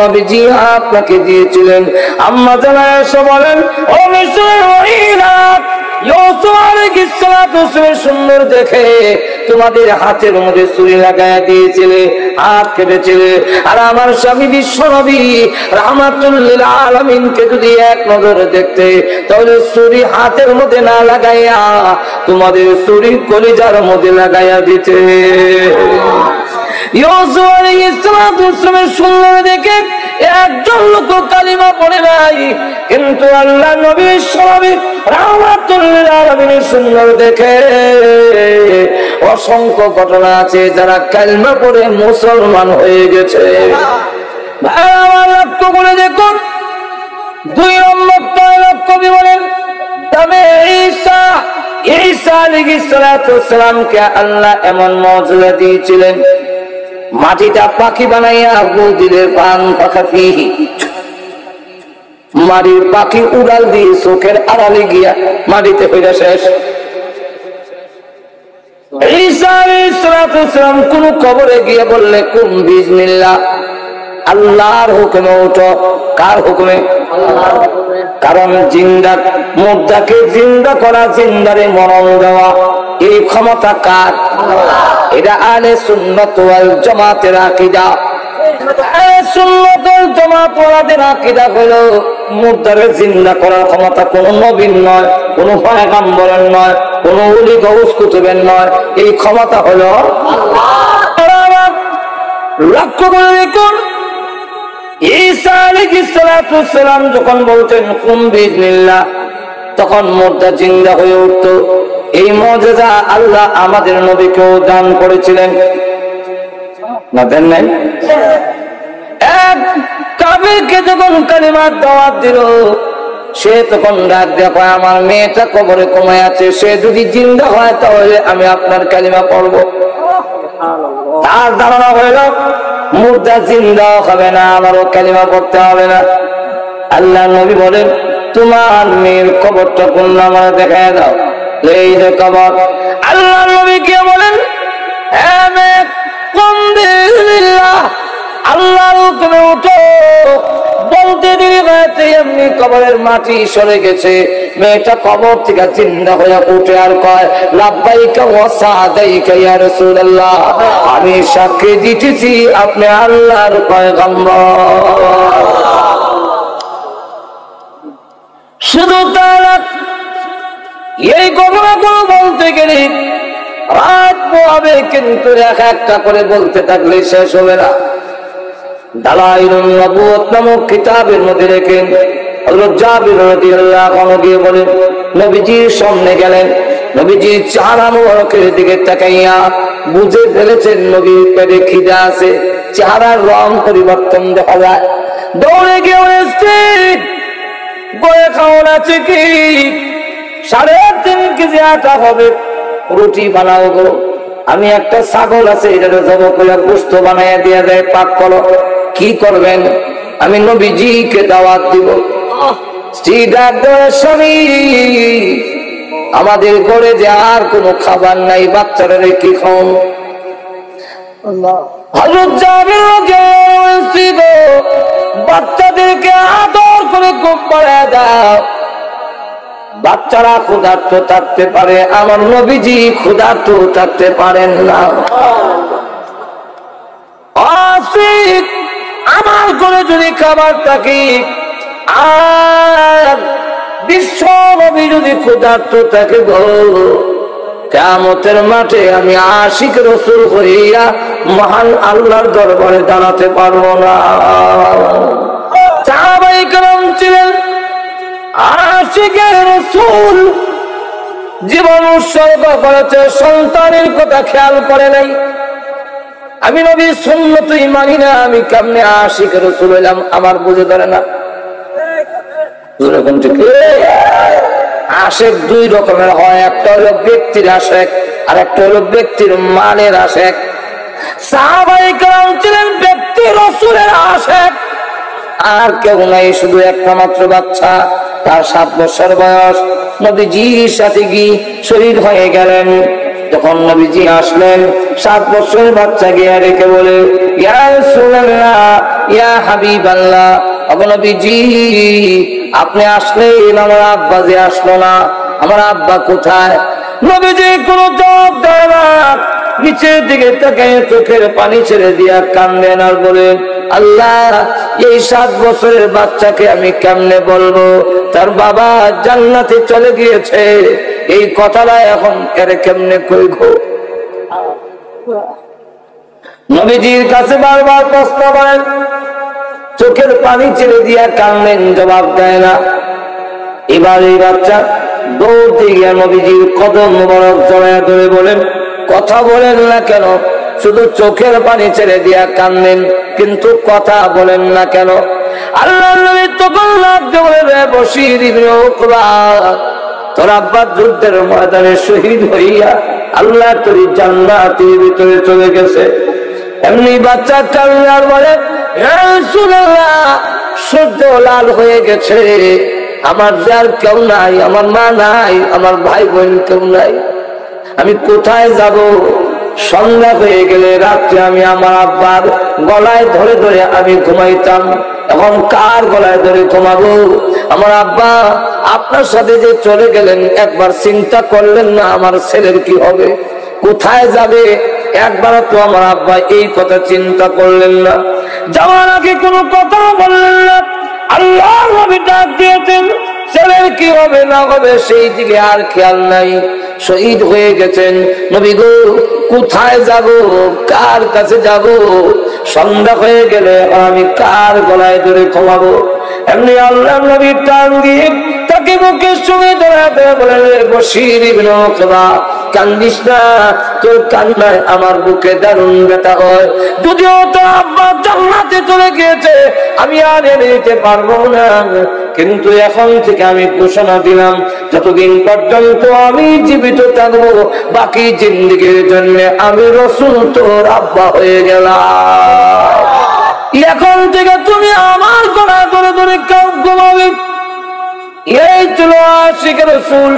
নবীজি আপনাকে দিয়েছিলেন। আম্মা জান আয়েশা বলেন, ও মিসরের মহিলা, ইউসুফ আলাইহিস সালাতু ওয়াসসালাম সুন্দর দেখে তোমাদের হাতের মধ্যে ছুরি লাগায়া দিয়েছিলে, হাত কেটেছিলে। আর আমার স্বামী বিশ্ব নবী রাহমাতুল লিল আলামিনকে যদি এক নজরে দেখতে, তাহলে ছুরি হাতের মধ্যে না লাগাইয়া তোমাদের ছুরি কলিজার মধ্যে লাগাইয়া দিতে। ইউসুফ আলাইহিস সালাতু ওয়াসসালামের সুন্দর দেখে একজন লোক কালিমা পড়ে নাই, কিন্তু আল্লাহ নবী বিশ্বনবী রাহমাতুল লিল আলামিনের সুন্দর দেখে অসংখ্য ঘটনা আছে যারা কালিমা পড়ে মুসলমান হয়ে গেছে। ভাই আমার লক্ষ্য করে দেখুন, 2 নম্বর কবি বলেন, তবে ঈসা আলাইহিস সালাতু ওয়াসসালামকে আল্লাহ এমন মর্যাদা দিয়েছিলেন, মাটিটা পাখি বানাইয়া দিলের পান পাখা ফিহি, মাটির পাখি উড়াল দিয়ে চোখের আড়ালে গিয়া মাটিতে হইয়া শেষ। ঈসা আলাইহিস সালাতু ওয়াসসালাম কোন কবরে গিয়ে বললে কুম বিসমিল্লাহ, আল্লাহর হুকুমে ওঠো। কার হুকুমে? আল্লাহর হুকুমে। কারণ জিন্দা মুর্দাকে জিন্দা করা, জিন্দারে মরণ দেওয়া, এই ক্ষমতা কার? আল্লাহ। এটা আহলে সুন্নাত ওয়াল জামাতের আকীদা। আহলে সুন্নাত ওয়াল জামাতের আকীদা হলো মুর্দারে জিন্দা করার ক্ষমতা কোন নবীর নয়, কোন পয়গম্বরের নয়, কোন ওলি গাউস কুতুবের নয়, এই ক্ষমতা হলো আল্লাহ। লক্ষ্য করে দেখুন, ঈসা আলাইহিস সালাতু ওয়াসসালাম যখন বলতেন কুম বিসমিল্লাহ, তখন মুর্দা জিন্দা হয়ে উঠত। এই মুজিজা আল্লাহ আমাদের নবীকেও দান করেছিলেন, না দেন নাই? এক কাফিরকে যখন কালিমার দাওয়াত দিল, সে তখন ডাক দিয়ে কয়, আমার মেয়েটা কবরে কমে আছে, সে যদি জিন্দা হয় তাহলে আমি আপনার কালিমা পড়ব। তার ধারণা হইল মুর্দা জিন্দা হবে না, আমারও কালিমা পড়তে হবে না। আল্লাহ নবী বলেন, তোমার মেয়ের কবরটা কোন নামে দেখায় দাও, এই যে কবর। আল্লাহ নবী কে বলেন, হ্যাঁ মেয়ে কুম বিসমিল্লাহ, আল্লাহর হুকুমে উঠো। বলতে দেরি হয়েছে এমনি কবরের মাটি সরে গেছে, মেয়েটা কবর থেকে জিন্দা হয়ে উঠে আর কয়, লাব্বাইকা ওয়া সাদাইকা ইয়া রাসূলুল্লাহ, আমি সাক্ষী দিতেছি আপনি আল্লাহর পয়গম্বর। শুধু তারা এই ঘটনাগুলো বলতে গেলে রাত পোহাবে, কিন্তু একটা করে বলতে থাকলে শেষ হবে না। দালাইলুন নবুওয়াত নামক কিতাবের মধ্যে লেখেন, হযরত জাবির রাদিয়াল্লাহু আনহু গিয়ে বলেন, নবীজির সামনে গেলেন, নবীজির চেহারা মুবারকের দিকে তাকাইয়া বুঝে ফেলেছেন নবীর পেটে খিদা আছে, চেহারার রং পরিবর্তন দেখা যায়। দৌড়ে গিয়ে বলেছেন, বয়ে খাওয়ান আছে কি? 3.5 কেজি আটা হবে, রুটি বানাও গো। আমি একটা ছাগল আছে, এটা জবাই করে গোশত বানাইয়া দিয়ে দেয়, পাক করো। কি করবেন? আমি নবীজিকে দাওয়াত দিব। স্ত্রী ডাক দেয়, স্বামী আমাদের ঘরে যে আর কোনো খাবার নাই, বাচ্চারা কি খাওন? হযরত জাবির রাদিয়াল্লাহু আনহু, বাচ্চাদেরকে আদর করে ঘুম পাড়ায় দাও, বাচ্চারা ক্ষুধার্ত থাকতে পারে, আমার নবীজি ক্ষুধার্ত থাকতে পারেন না। আমার ঘরে যদি খাবার থাকে আর বিশ্ব নবী যদি ক্ষুধার্ত থাকে গো, কিয়ামতের মাঠে আমি আশিক রাসূল হইয়া মহান আল্লাহর দরবারে দাঁড়াতে পারবো না। সাহাবায়ে কেরাম ছিলেন আশিকের রাসূল, জীবন উৎসর্গ করেছে, সন্তানের কথা খেয়াল করে নাই। আমি নবীর সুন্নতই মানি না, আমি কেমনে আশিক রাসূল হইলাম? আমার বুঝে ধরে না। আশেক 2 রকমের হয়, একটা হলো ব্যক্তির আশেক, আর একটা হলো ব্যক্তির মানের আশেক। সাহাবায়ে কেরাম ছিলেন ব্যক্তি রাসূলের আশেক, আর কেউ নাই, শুধু একটা মাত্র বাচ্চা, তার 7 বছর বয়স, নবীজির সাথে গিয়ে শহীদ হয়ে গেলেন। তখন নবীজি আসলেন, 7 বছরের বাচ্চা গিয়ে রেখে বলে, ইয়া রাসূলুল্লাহ, ইয়া হাবিবাল্লাহ, ওগো নবীজি আপনি আসলেন, আমার আব্বা যে আসলো না, আমার আব্বা কোথায়? নবীজি কোনো জবাব দেয় না, নিচের দিকে তাকিয়ে চোখের পানি ছেড়ে দিয়া কান্দেন আর বলেন, আল্লাহ এই 7 বছরের বাচ্চাকে আমি কেমনে বলবো তার বাবা জান্নাতে চলে গিয়েছে? এই কথাটা এখন এর কেমনে কইব? নবীজির কাছে বারবার প্রশ্ন করেন, চোখের পানি ছেড়ে দিয়া কান্দেন, জবাব দেয় না। এবার এই বাচ্চা দৌড়তে গিয়া নবীজির কদম মোবারক জড়ায় ধরে বলেন, কথা বলেন না কেন? শুধু চোখের পানি ছেড়ে দিয়া কান্দেন, কিন্তু কথা বলেন না কেন? আল্লাহর নবী তখন লাগতে বলে, বশীর ইবনে উকবা, তোর আব্বা যুদ্ধের ময়দানে শহীদ হইয়া আল্লাহ তোর জান্নাতের ভিতরে চলে গেছে। এমনি বাচ্চা কান্না আর বলে, হে রাসূলুল্লাহ সূর্য লাল হয়ে গেছে, আমার যার কেউ নাই, আমার মা নাই, আমার ভাই বোন কেউ নাই, আমি কোথায় যাব? সন্ধ্যা হয়ে গেলে রাত্রে আমি আমার আব্বার গলায় ধরে ধরে আমি ঘুমাইতাম, এখন কার গলায় ধরে ঘুমাবো? আমার আব্বা আপনার সাথে যে চলে গেলেন, একবার চিন্তা করলেন না আমার ছেলের কি হবে, কোথায় যাবে? একবার তো আমার আব্বা এই কথা চিন্তা করলেন না, যাওয়ার আগে কোনো কথা বললেন না। আল্লাহর নবী ডাক দিয়েছেন, ছেলের কি হবে না হবে সেই দিকে আর খেয়াল নাই, শহীদ হয়ে গেছেন। নবী গো কোথায় যাব, কার কাছে যাব? সন্ধ্যা হয়ে গেলে আমি কার গলায় ধরে ঘুমাবো? এমনি আল্লাহর নবী টান দিয়ে তাকে বুকের সঙ্গে ধরাতে বলেন, বশীর ইবনে উকবা কান্দিস না, তোর কান্নায় আমার বুকে দারুণ ব্যথা হয়, যদিও তোর আব্বা জান্নাতে চলে গিয়েছে আমি আর এনে দিতে পারবো না, কিন্তু এখন থেকে আমি ঘোষণা দিলাম, যতদিন পর্যন্ত আমি জীবিত থাকবো বাকি জিন্দেগির জন্য আমি রাসূল তোর আব্বা হয়ে গেলাম, এখন থেকে তুমি আমার গলায় ধরে ধরে ঘুমাবে। এই ছিল আশিকের রাসূল,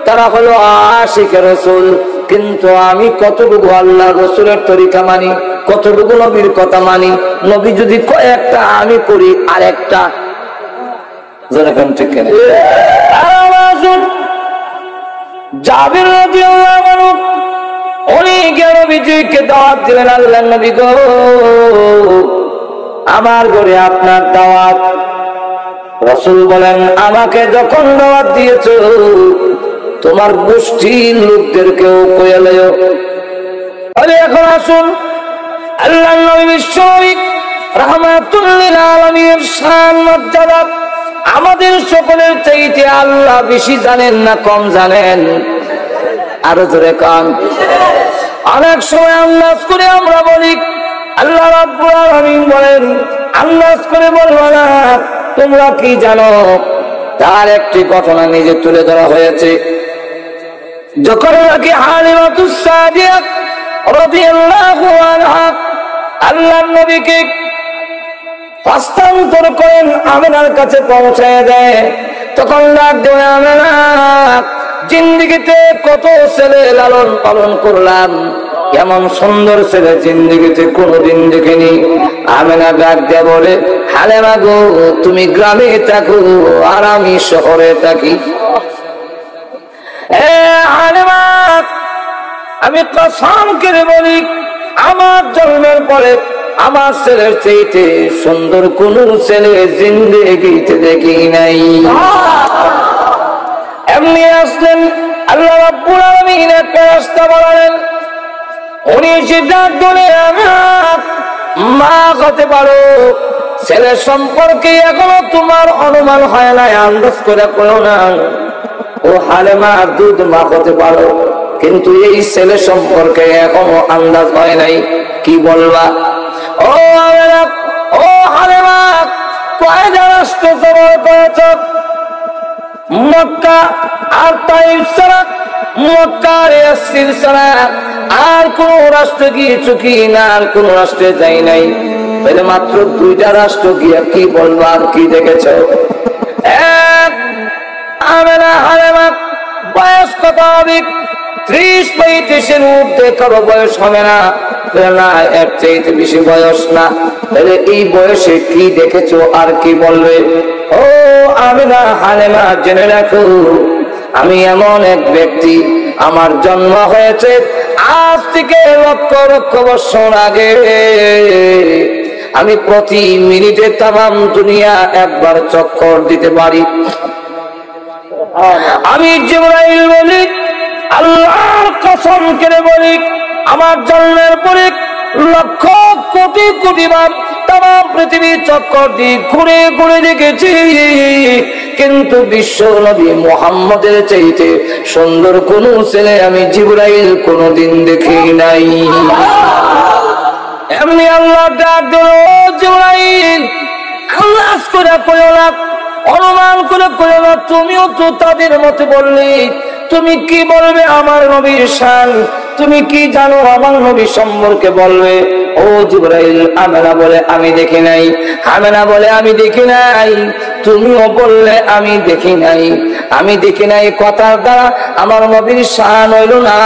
তারা হলো আশিকের রাসূল। কিন্তু আমি কতটুকু আল্লাহ রাসূলের তরিকা মানি, কতটুকু নবীর কথা মানি? নবী যদি কয়েকটা আমি করি আরেকটা, যেরকম ঠিক কেন? জাবির রাদিয়াল্লাহু আনহু উনি নবীজিকে দাওয়াত দিলেন, আল্লাহর নবী গো আমার ঘরে আপনার দাওয়াত। রাসূল বলেন, আমাকে যখন দাওয়াত দিয়েছো তোমার গোষ্ঠীর লোকদেরকেও কইয়া লইও। আরে এখন আসুন, আল্লাহর নবী বিশ্বনবী রাহমাতুল লিল আলামিনের শান মর্যাদা আমাদের সকলের চাইতে আল্লাহ বেশি জানেন না কম জানেন? আরো জোরে কান। অনেক সময় আন্দাজ করে আমরা বলি, আল্লাহ রাব্বুল আলামিন বলেন আন্দাজ করে বলবো না, তোমরা কি জানো? তার একটি ঘটনা নিজে তুলে ধরা হয়েছে। যখন নাকি হালিমাতুস সাদিয়া রাদিয়াল্লাহু আনহা আল্লাহর নবীকে হস্তান্তর করেন, আমিনার কাছে পৌঁছায় দেয়, তখন ডাক দেয়, আমিনা জিন্দেগিতে কত ছেলে লালন পালন করলাম, এমন সুন্দর ছেলে জিন্দেগিতে কোনোদিন দেখিনি। আমিনা ডাক দিয়ে বলে, হালিমা গো তুমি গ্রামে থাকো আর আমি শহরে থাকি। হালিমা আমি কসম করে বলি, আমার জন্মের পরে আমার ছেলের চাইতে সুন্দর কোন ছেলে জিন্দেগিতে দেখি নাই। এমনি আসলেন আল্লাহ রাব্বুল আলামিন একটা রাস্তা বানালেন, উনি সেটা ধরে আমার মা হতে পারো, ছেলে সম্পর্কে এখনো তোমার অনুমান হয় নাই, আন্দাজ করে করো না। ও হালিমা দুধ মা হতে পারো, কিন্তু এই ছেলে সম্পর্কে এখনো আন্দাজ হয় নাই, কি বলবা? ও আমিনা, ও হালিমা, কয়টা রাষ্ট্র সফর করেছ? মক্কা আর তাইফ ছাড়া, মক্কা আর ইয়াসরিব ছাড়া আর কোন রাষ্ট্র গিয়েছো কি না? আর কোন রাষ্ট্রে যাই নাই। তাহলে মাত্র 2টা রাষ্ট্র গিয়া কি বলবা, আর কি দেখেছো? আমিনা হালিমা বয়স কত হবে? 30-35 ঊর্ধ্বে কারো বয়স হবে না। না, এর চাইতে বেশি বয়স না। তাহলে এই বয়সে কি দেখেছো আর কি বলবে? ও আমিনা, হালিমা, জেনে রাখো, আমি এমন এক ব্যক্তি, আমার জন্ম হয়েছে আজ থেকে লক্ষ লক্ষ বছর আগে। আমি প্রতি মিনিটে তামাম দুনিয়া একবার চক্কর দিতে পারি। আমি জিবরাইল বলি, আল্লাহর কসম করে বলি, আমার জন্মের পরে লক্ষ কোটি কোটি বার তামাম পৃথিবী চক্কর দিয়ে ঘুরে ঘুরে দেখেছি, কিন্তু বিশ্ব নবী মুহাম্মদের চাইতে সুন্দর কোন ছেলে আমি জিবরাইল কোনদিন দেখি নাই। এমনি আল্লাহ ডাক দিল, জিবরাইল, আল্লাহ করে কইও না, অনুমান করে কইও না, তুমিও তো তাদের মতে বললি। তুমি কি বলবে আমার নবীর শান? তুমি কি জানো আমার নবী সম্পর্কে বলবে? ও জিবরাইল, আমেনা বলে আমি দেখি নাই, আমেনা বলে আমি দেখি নাই, তুমিও বললে আমি দেখি নাই। আমি দেখি নাই কথার দ্বারা আমার নবীর শান হইল না।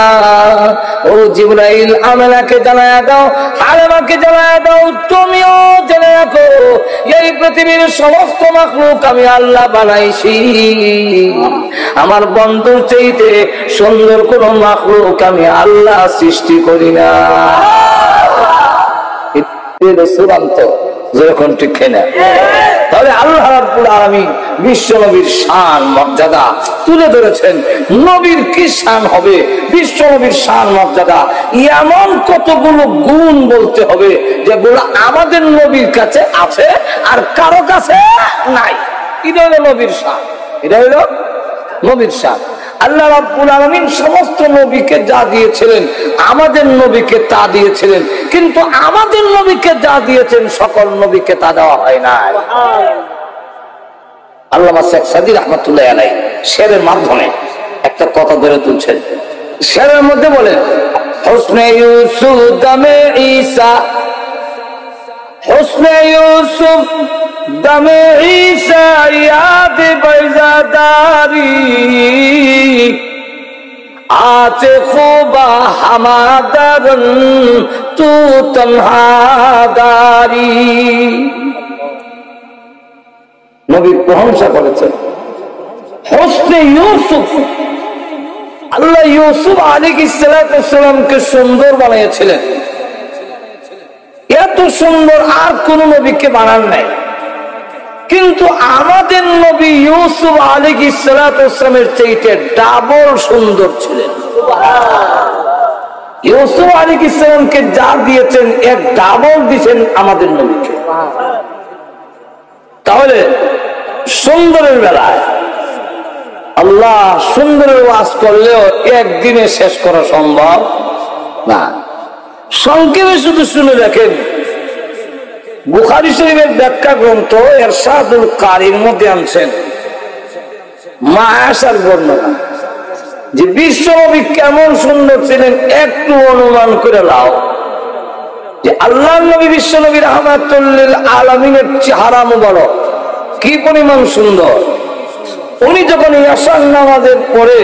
ও জিবরাইল, আমেনাকে জানায়া দাও, হালিমাকে জানায়া দাও, তুমিও জেনে রাখো, এই পৃথিবীর সমস্ত মাখলুক আমি আল্লাহ বানাইছি। আমার বন্ধুর চাইতে সুন্দর কোন মাখলুক আমি আল্লাহ সৃষ্টি করি না। চূড়ান্ত যেরকম ঠিক না। তাহলে আল্লাহ রাব্বুল আলামিন বিশ্ব নবীর শান মর্যাদা তুলে ধরেছেন। নবীর কি শান হবে, বিশ্ব নবীর শান মর্যাদা, এমন কতগুলো গুণ বলতে হবে যেগুলো আমাদের নবীর কাছে আছে আর কারো কাছে নাই। এটা হলো নবীর শান, এটা হলো নবীর শান। আল্লাহ রাব্বুল আলামিন সমস্ত নবীকে যা দিয়েছিলেন আমাদের নবীকে তা দিয়েছিলেন, কিন্তু আমাদের নবীকে যা দিয়েছেন সকল নবীকে তা দেওয়া হয় না। আল্লামা শেখ সাদী রাহমাতুল্লাহি আলাইহি শেরের মাধ্যমে একটা কথা ধরে তুলছেন। শেরের মধ্যে বলেন, হুসনে ইউসুফ দামে ঈসা, হুসনে ইউসুফ দামে ঈসা ইয়াদ বাইজাদারি, আছে খুবা হামাদারন তু তনহাদারি। নবীর প্রশংসা করেছেন। হুসনে ইউসুফ, আল্লাহ ইউসুফ আলাইহিস সালামকে সুন্দর বানিয়েছিলেন। এত সুন্দর আর কোন নবীকে বানান নাই, কিন্তু আমাদের নবী ইউসুফ আলাইহিস সালামের চাইতে ডাবল সুন্দর ছিলেন। ইউসুফ আলাইহিস সালামকে যা দিয়েছেন এর ডাবল দিয়েছেন আমাদের নবীকে। তাহলে সুন্দরের বেলায় আল্লাহ সুন্দরের ওয়াজ করলেও একদিনে শেষ করা সম্ভব না। সংক্ষেপে শুধু শুনে দেখেন, বুখারী শরীফের ব্যাখ্যা গ্রন্থ ইরশাদুল কারীর মধ্যে আনছেন মা আয়েশার বর্ণনা, যে বিশ্বনবী কেমন সুন্দর ছিলেন একটু অনুমান করে লাও। যে আল্লাহর নবী বিশ্বনবী রাহমাতুল লিল আলামিনের চেহারা মুবারক কি পরিমাণ সুন্দর। উনি যখন ঈশার নামাজের পরে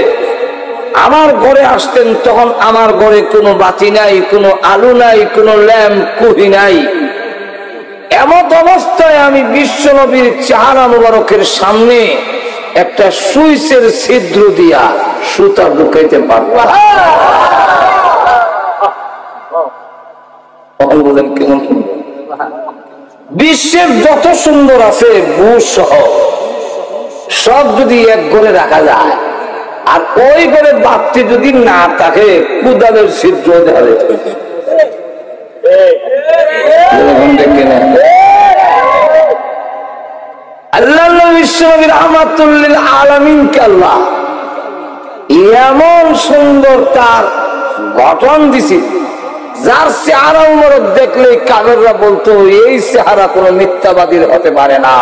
আমার ঘরে আসতেন, তখন আমার ঘরে কোনো বাতি নাই, কোনো আলো নাই, কোনো ল্যাম্প কুহি নাই। এমত অবস্থায় আমি বিশ্ব নবীর চেহারা মুবারকের সামনে একটা সুইচের ছিদ্র দিয়া সুতা ঢুকাইতে পারব। কেমন বিশ্বের যত সুন্দর আছে বুশ সহ সব যদি এক ঘরে রাখা যায়, আর ওই ঘরে বাতি যদি না থাকে কুদালের ছিদ্র দেওয়া আল্লাহ বিশ্বনবী রাহমাতুল লিল আলামিনকে আল্লাহ এমন সুন্দর তার গঠন দিছে, যার চেহারা মুবারক দেখলে কাফেররা বলতো এই চেহারা কোনো মিথ্যাবাদীর হতে পারে না।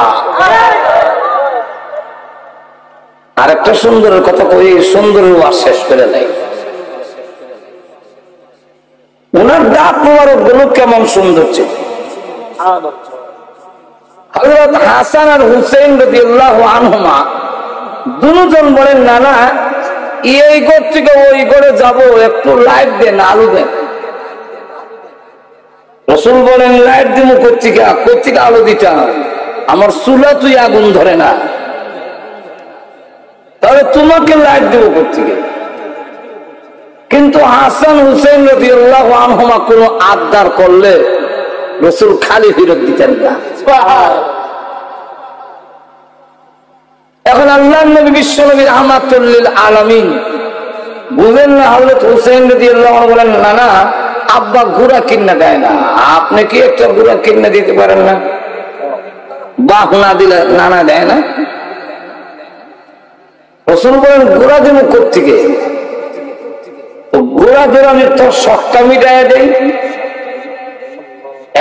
আরেকটা সুন্দরের কথা কই, সুন্দরের ওয়াজ শেষ করে নাই। ওনার দাঁত মুবারক গুলো কেমন সুন্দর ছিল। হযরত হাসান আর হুসাইন রাদিয়াল্লাহু আনহুমা দুজন বলেন, না না, এই ঘর থেকে ওই ঘরে যাব, একটু লাইট দেন, আলো দেন। রাসূল বলেন লাইট দিব কোত্থেকে আলো দিতে? আমার চুলা তুই আগুন ধরে না, তাহলে তোমাকে লাইট দেব কোত্থেকে? কিন্তু হাসান হুসেন রাদিয়াল্লাহু আনহুমা কোন আবদার করলে রাসূল খালি ফেরত দিতেন না। এখন আল্লাহর নবী বিশ্ব নবী রাহমাতুল লিল আলামিন বুঝেন না, হযরত হুসেন রাদিয়াল্লাহু আনহু বলেন না না, আব্বা ঘোড়া কিনে দেয় না, আপনি কি একটা ঘোড়া কিনে দিতে পারেন না? বাপ না দিলে নানা দেয় না। রাসূল বলেন ঘোড়া দেব কোত্থেকে? ঘোড়া দৌড়ানি তোর শখটা মিটাইয়া দেয়।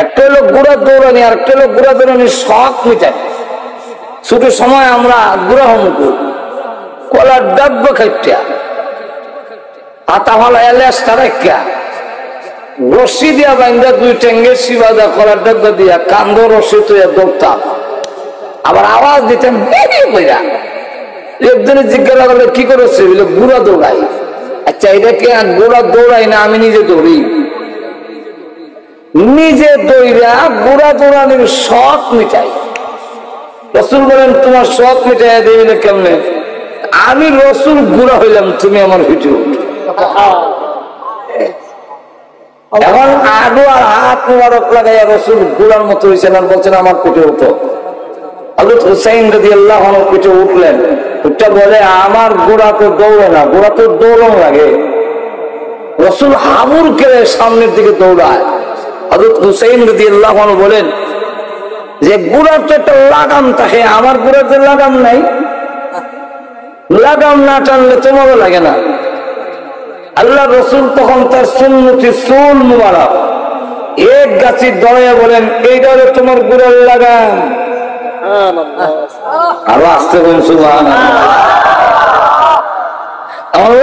একটা হলো ঘোড়া দৌড়ানি, আর একটা হলো ঘোড়া দৌড়ানির শখ মিটায়। ছোট সময় আমরা ঘোড়া হমুকুর কলার ডাব্য খাইটা আতা ভালো এলাচটা রাখা রশি দিয়া বান্ধা দুই টেঙ্গে শিবাদা কলার ডাব্য দিয়া কান্দ রশি তো দৌড়তাম, আবার আওয়াজ দিতেন বইরা। একজনে জিজ্ঞাসা করলে কি করেছে, বলে ঘোড়া দৌড়াই। আচ্ছা এটা কে? ঘোড়া দৌড়াই না, আমি নিজে দৌড়ি। নিজে দৌড়া ঘোড়া দৌড়ানোর শখ মিটাই। রাসূল বলেন তোমার শখ মিটাইয়া দেবে কেমনে? আমি রাসূল ঘোড়া হইলাম, তুমি আমার ভিডিও। এখন আদু আর হাত মোবারক লাগাইয়া রাসূল ঘোড়ার মতো হয়েছেন আর বলছেন আমার পিঠে উঠো। হযরত হুসাইন রাদিয়াল্লাহু আনহু পিঠে উঠলেন। ওটা বলে আমার ঘোড়া তো দৌড়ে না, ঘোড়া তো দৌড়ন লাগে। রাসূল হাবুর করে সামনের দিকে দৌড়ায়। হযরত হুসাইন রাদিয়াল্লাহু আনহু বলেন যে ঘোড়ার তো একটা লাগাম থাকে, আমার ঘোড়ার যে লাগাম নাই, লাগাম না টানলে তোমারও লাগে না। আল্লাহ রাসূল তখন তার সুন্নতি চুল মুবারক এক গাছি দড়াইয়া বলেন এইটা হলো তোমার ঘোড়ার লাগাম। আরো আসতে বলেন সুবহানাল্লাহ।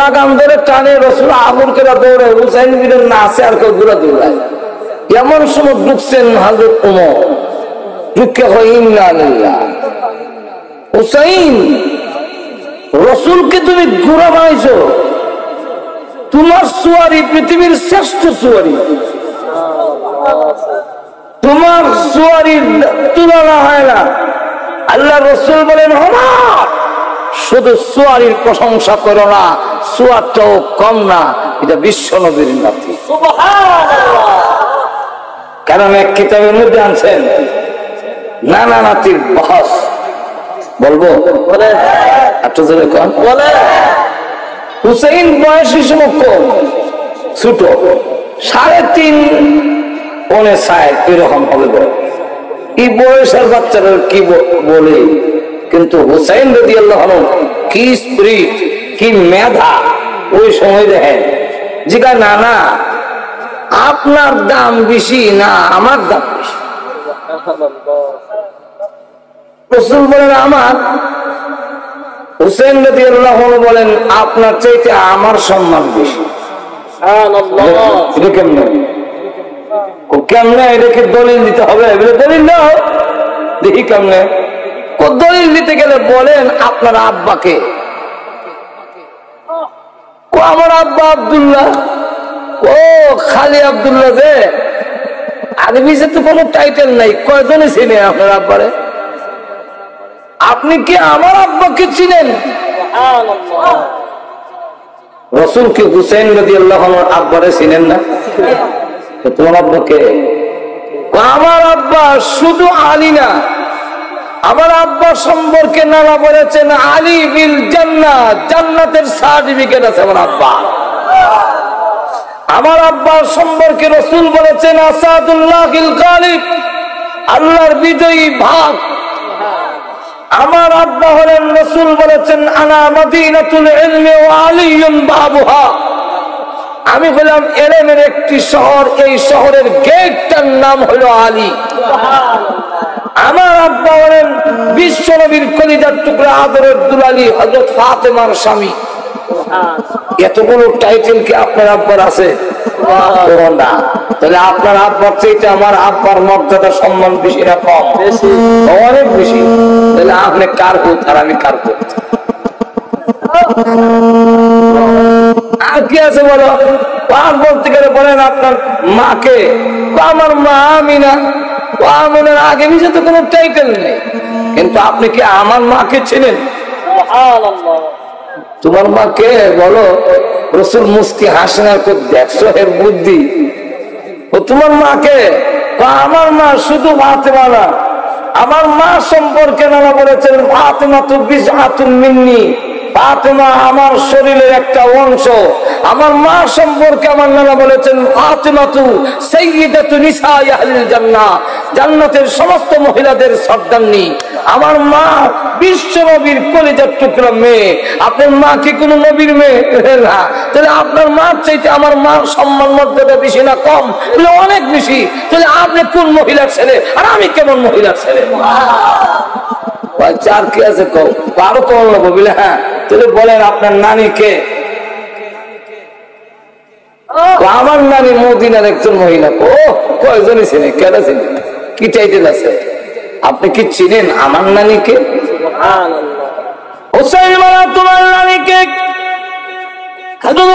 লাগাম ধরে টানে রাসূল আবুর কেরা দৌড়ে, হুসাইন বিনের না আছে আর কেউ ঘোড়া দৌড়ায়। এমন সময় ঢুকছেন হযরত ওমর, ঢুকে হয় ইন্না লিল্লাহ, হুসাইন রাসূলকে তুমি ঘোড়া বানাইছো, তোমার সুয়ারি পৃথিবীর শ্রেষ্ঠ সুয়ারি, তোমার সুয়ারির তুলনা হয় না। আল্লাহ রাসূল বলেন ওমর শুধু সুয়ারির প্রশংসা করো না, সুয়ারটাও কম না, এটা বিশ্ব নবীর নাতি। সুবহানাল্লাহ। কারণ এক কিতাবের মধ্যে আনছেন নানা নাতির বহস, বলবো বলে হুসাইন বয়সী সময় কম, ছোট, 3.5 পৌনে 4 এরকম হবে। এই বয়সের বাচ্চারা কি বলে, কিন্তু হুসাইন রাদিয়াল্লাহু আনহু কি স্পিরিট, কি মেধা ওই সময় দেখেন। জিগা না না আপনার দাম বেশি না আমার দাম বেশি। রাসূল বলেন আমার, হুসাইন রাদিয়াল্লাহু আনহু বলেন আপনার চাইতে আমার সম্মান বেশি। সুবহানাল্লাহ। এটা কেমনে? কেমনে? এটাকে দলিল দিতে হবে, দলিল দাও দেখি কেমনে। দলিল দিতে গেলে বলেন আপনার আব্বাকে। আমার আব্বা আব্দুল্লাহ। ও খালি আব্দুল্লাহ যে আরবিতে তো কোনো টাইটেল নাই, কয়জনে চিনে আপনার আব্বারে? আপনি কি আমার আব্বাকে চিনেন? রাসূল কি হুসাইন রাদিয়াল্লাহু আনহু আব্বারে চিনেন না? তোমার আব্বাকে? আমার আব্বা শুধু আলী না, আমার আব্বা সম্পর্কে নানা বলেছেন আলী বিল জান্নাত, জান্নাতের সার্টিফিকেট আছে আমার আব্বা। আমার আব্বা সম্পর্কে রাসূল বলেছেন আসাদুল্লাহিল গালিব, আল্লাহর বিজয়ী ভাগ। আমার আব্বা হলেন, রাসূল বলেছেন আনা মদিনাতুল ইলমি ওয়া আলিয়ুন বাবুহা, আমি হলাম ইলমের একটি শহর, এই শহরের গেটটার নাম হলো আলী। আমার আব্বা হলেন বিশ্ব নবীর কলিজার টুকরা আদরের দুলালী হযরত ফাতেমার স্বামী। এতগুলো টাইটেল কি আপনার আব্বার আছে? না। তাহলে আপনার আব্বার চাইতে আমার আব্বার মর্যাদা সম্মান বেশি না কম? অনেক বেশি। তাহলে আপনি কার পুত আর আমি কার পুত? কি আছে বলো? পাক বলতে গেলে বলেন আপনার মাকে, আমার মা আমিনা, আমিনার আগে নিচে তো কোনো টাইটেল নেই, কিন্তু আপনি কি আমার মাকে চেনেন? তোমার মাকে বলো। রসুল মুস্কি হাসেন, আর দেখছো এর বুদ্ধি। ও তোমার মাকে, আমার মা শুধু ফাতেমা না, আমার মা সম্পর্কে নানা বলেছেন ফাতেমা তু বিজআতুম মিন্নি, ফাতেমা আমার শরীরের একটা অংশ। আমার মা সম্পর্কে আমার নানা বলেছেন ফাতেমা তু সাইয়্যিদাতু নিসাই আহলিল জান্নাহ, জান্নাতের সমস্ত মহিলাদের সর্দারনী। আমার মা বিশ্ব নবীর কলিজার টুকরা মেয়ে। আপনার মা কি কোনো নবীর মেয়ে না? তাহলে আপনার মার চাইতে আমার মার সম্মান মর্যাদা বেশি না কম? অনেক বেশি। তাহলে আপনি কোন মহিলার ছেলে আর আমি কেমন মহিলার ছেলে? চার কি আছে কম আরো তো অন্য বলে। হ্যাঁ, তাহলে বলেন আপনার নানি কে? আমার নানি মদিনার একজন মহিলা। ও কয়জনই চিনে, কেন চিনে, কি টাইটেল আছে? আপনি কি চিনেন আমার নানিকে? হুসাইন বলা তোমার নানিকে?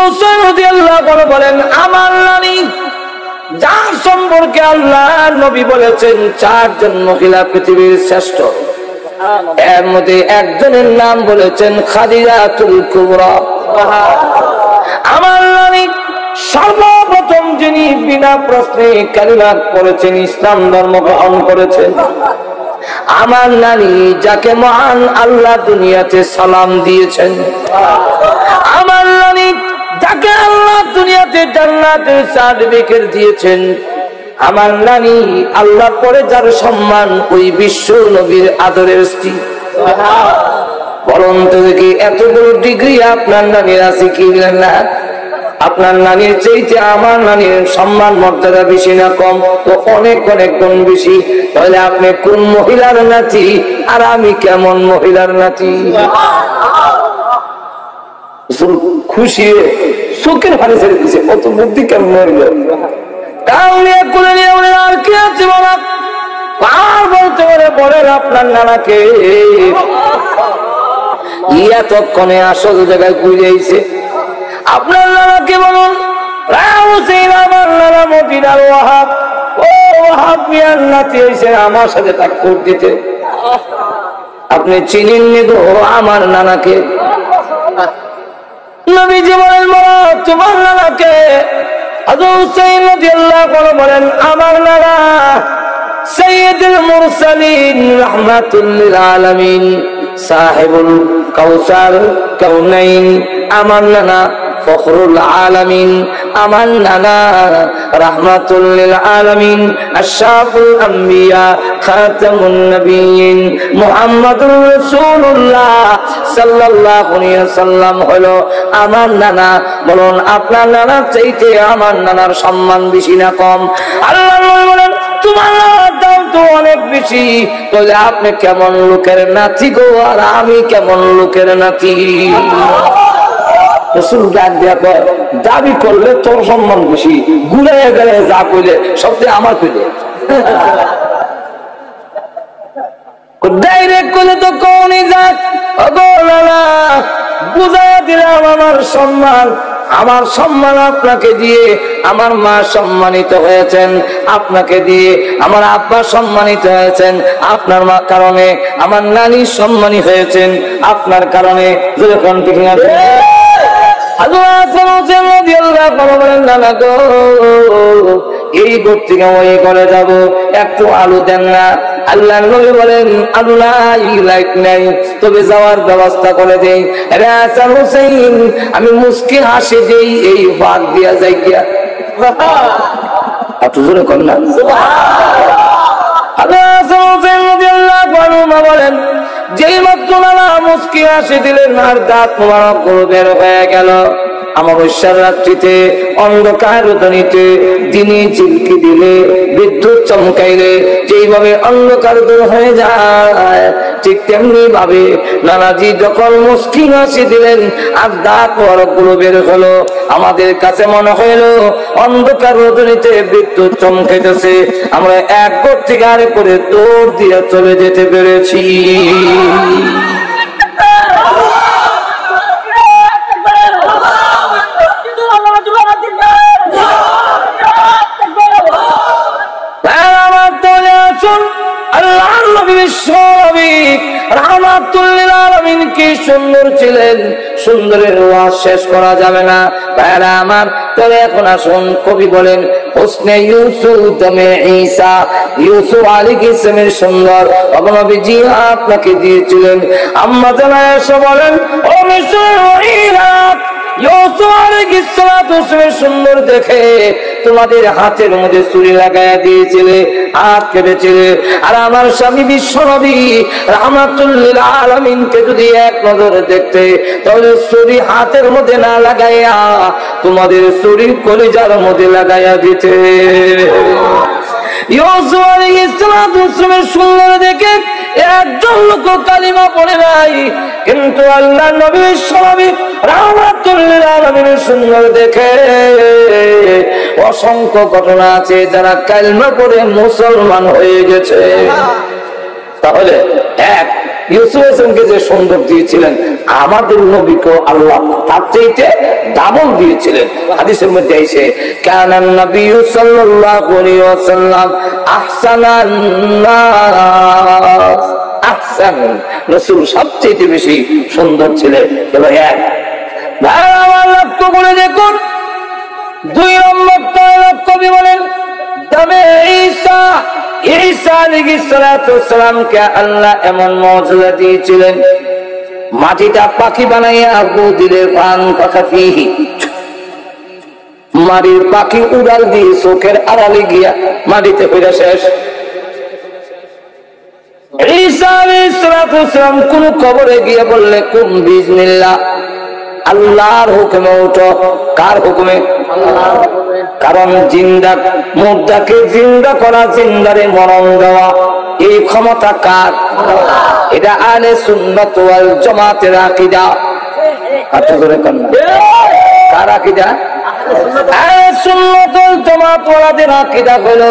হুসাইন রাদিয়াল্লাহু আনহু বলেন আমার নানি, যার সম্পর্কে আল্লাহর নবী বলেছেন চারজন মহিলা পৃথিবীর শ্রেষ্ঠ, এর মধ্যে একজনের নাম বলেছেন খাদিজাতুল কুবরা। আমার নানি সর্বপ্রথম যিনি বিনা প্রশ্নে কালিমা পড়েছেন, ইসলাম ধর্ম গ্রহণ করেছেন। আমার নানি যাকে মহান আল্লাহ দুনিয়াতে সালাম দিয়েছেন। আমার নানি যাকে আল্লাহ দুনিয়াতে জান্নাতের সার্টিফিকেট দিয়েছেন। আমার নানি আল্লাহর পরে যার সম্মান, ওই বিশ্ব নবীর আদরের স্ত্রী। বলুন তো দেখি, এত বড় ডিগ্রি আপনার নানির আছে কি না? আপনার নানির চাইতে আমার নানির সম্মান মর্যাদা বেশি না কম? তো অনেক অনেক গুণ বেশি। তাহলে আপনি কোন মহিলার নাতি আর আমি কেমন মহিলার নাতি? খুশি চোখের ভারে ছেড়ে দিছে, কত বুদ্ধি কেমন হইল। আর কি আছে বলা? আর বলতে পারে বলেন আপনার নানাকে এতক্ষণে আসল জায়গায় ঘুরেছে। আপনার নানাকে বলুন আমার নানা মদিনার ওয়াহাব। ও ওয়াহাব মিয়ার নাতি হয়েছে আমার সাথে টাক্কর দিতে। আপনি চিনেননি গো আমার নানাকে? নবীজি বলেন তোমার নানাকে? হযরত হুসাইন রাদিয়াল্লাহু আনহু বলেন আমার নানা সাইয়্যিদুল মুরসালিন রাহমাতুল লিল আলামিন সাহিবুল কাউসার কাউনাইন, আমার নানা ফখরুল আলামিন, আমার নানা রাহমাতুল লিল আলামিন আশরাফুল আম্বিয়া খাতামুন নবিয়্যিন মুহাম্মাদুর রাসূলুল্লাহ সাল্লাল্লাহু আলাইহি ওয়াসাল্লাম হলো আমার নানা। বলুন আপনার নানার চাইতে আমার নানার সম্মান বেশি না কম? আল্লাহ বলেন তোমার নানার দাম তো অনেক বেশি। তাহলে আপনি কেমন লোকের নাতি গো আর আমি কেমন লোকের নাতি? দাবি করলে তোর সম্মান বেশি, ঘুরে গেলে যা কইলে সবচেয়ে আমার কইলে, ডাইরেক্ট করলে তো কোনই যাক বুঝাই দিলাম আমার সম্মান। আমার সম্মান আপনাকে দিয়ে আমার মা সম্মানিত হয়েছেন, আপনাকে দিয়ে আমার আব্বা সম্মানিত হয়েছেন, আপনার মা কারণে আমার নানি সম্মানী হয়েছেন, আপনার কারণে। যখন ঠিক আছে এই ঘর থেকে ওই ঘরে যাব, একটু আলু দেন না। আল্লাহ নবী বলেন আল্লাহ লাইট নাই, তবে যাওয়ার ব্যবস্থা করে দেই। হাসান হুসাইন আমি মুস্কি হাসি দেই, এই ভাগ দিয়া যাই গিয়া একটু জোরে কর না। বলেন যেই মাত্র নানা মুস্কি হাসি দিলেন আর দাঁত মোবারক গুলো বের হয়ে গেল। অমাবস্যার রাত্রিতে অন্ধকার রোদনীতে দিনে ঝিলকি দিলে বিদ্যুৎ চমকাইলে যেইভাবে অন্ধকার দূর হয়ে যায়, ঠিক তেমনি ভাবে নানাজি যখন মুস্কি হাসি দিলেন আর দাঁত মোবারক গুলো বের হলো, আমাদের কাছে মনে হইল অন্ধকার রোদনীতে বিদ্যুৎ চমকাইতেছে। আমরা এক ঘর থেকে আরেক করে দৌড় দিয়ে চলে যেতে পেরেছি। বিশ্ব নবী রাহমাতুল লিল আলামিন কি সুন্দর ছিলেন, সুন্দরের ওয়াজ শেষ করা যাবে না ভাইরা আমার। তবে এখন আসুন, কবি বলেন হুসনে ইউসুফ দমে ঈসা, ইউসুফ আলাইহিস সালামের সুন্দর নবীজি আপনাকে দিয়েছিলেন। আম্মা জানা এসে বলেন ও মিসরা, ইউসুফ আলাইহিস সালামের সুন্দর দেখে তোমাদের হাতের মধ্যে ছুরি লাগায়া দিয়েছিলে, হাত কেটেছিলে। আর আমার স্বামী বিশ্ব নবী রাহমাতুল লিল আলামিনকে যদি এক নজরে দেখতে, তাহলে ছুরি হাতের মধ্যে না লাগাইয়া তোমাদের ছুরি কলিজার মধ্যে লাগাইয়া দিতে। ইউসুফ আলাইহিস সালামের সুন্দর দেখে একজন লোক কালিমা পড়ে নাই, কিন্তু আল্লাহর নবী বিশ্ব নবী রাহমাতুল লিল আলামিনের সুন্দর দেখে অসংখ্য ঘটনা আছে যারা কালিমা পড়ে মুসলমান হয়ে গেছে। তাহলে এক ইউসুফ হাসানকে যে সুন্দর দিয়েছিলেন, আমাদের নবীকে আল্লাহ তার চাইতে ডাবল দিয়েছিলেন। হাদিসের মধ্যে এসে কানান নবী সাল্লাল্লাহু আলাইহি ওয়াসাল্লাম আহসানান নাস, আহসান রাসূল সবচেয়ে বেশি সুন্দর ছিলেন। এবার এক ভাই লক্ষ্য করে দেখুন, দুই নম্বর কবি বলেন দমে ঈসা, ঈসা আলাইহিস সালামকে আল্লাহ এমন মর্যাদা দিয়েছিলেন, মাটিটা পাখি বানাইয়া আবু দিলে পান পাখা ফিহি, মাটির পাখি উড়াল দিয়ে চোখের আড়ালে গিয়া মাটিতে ফিরে শেষ। ঈসা আলাইহিস সালাম কোন কবরে গিয়ে বললে কুম বিজনিল্লাহ, আল্লাহর হুকুমে ওঠো। কার হুকুমে? আল্লাহর হুকুমে। কারণ জিন্দা মুর্দাকে জিন্দা করা, জিন্দারে মরণ দেওয়া, এই ক্ষমতা কার? আল্লাহ। এটা আহলে সুন্নাত ওয়াল জামাতের আকীদা। আচ্ছা করে কোন কার আকীদা? আহলে সুন্নাত ওয়াল জামাত ওয়ালাদের আকীদা হলো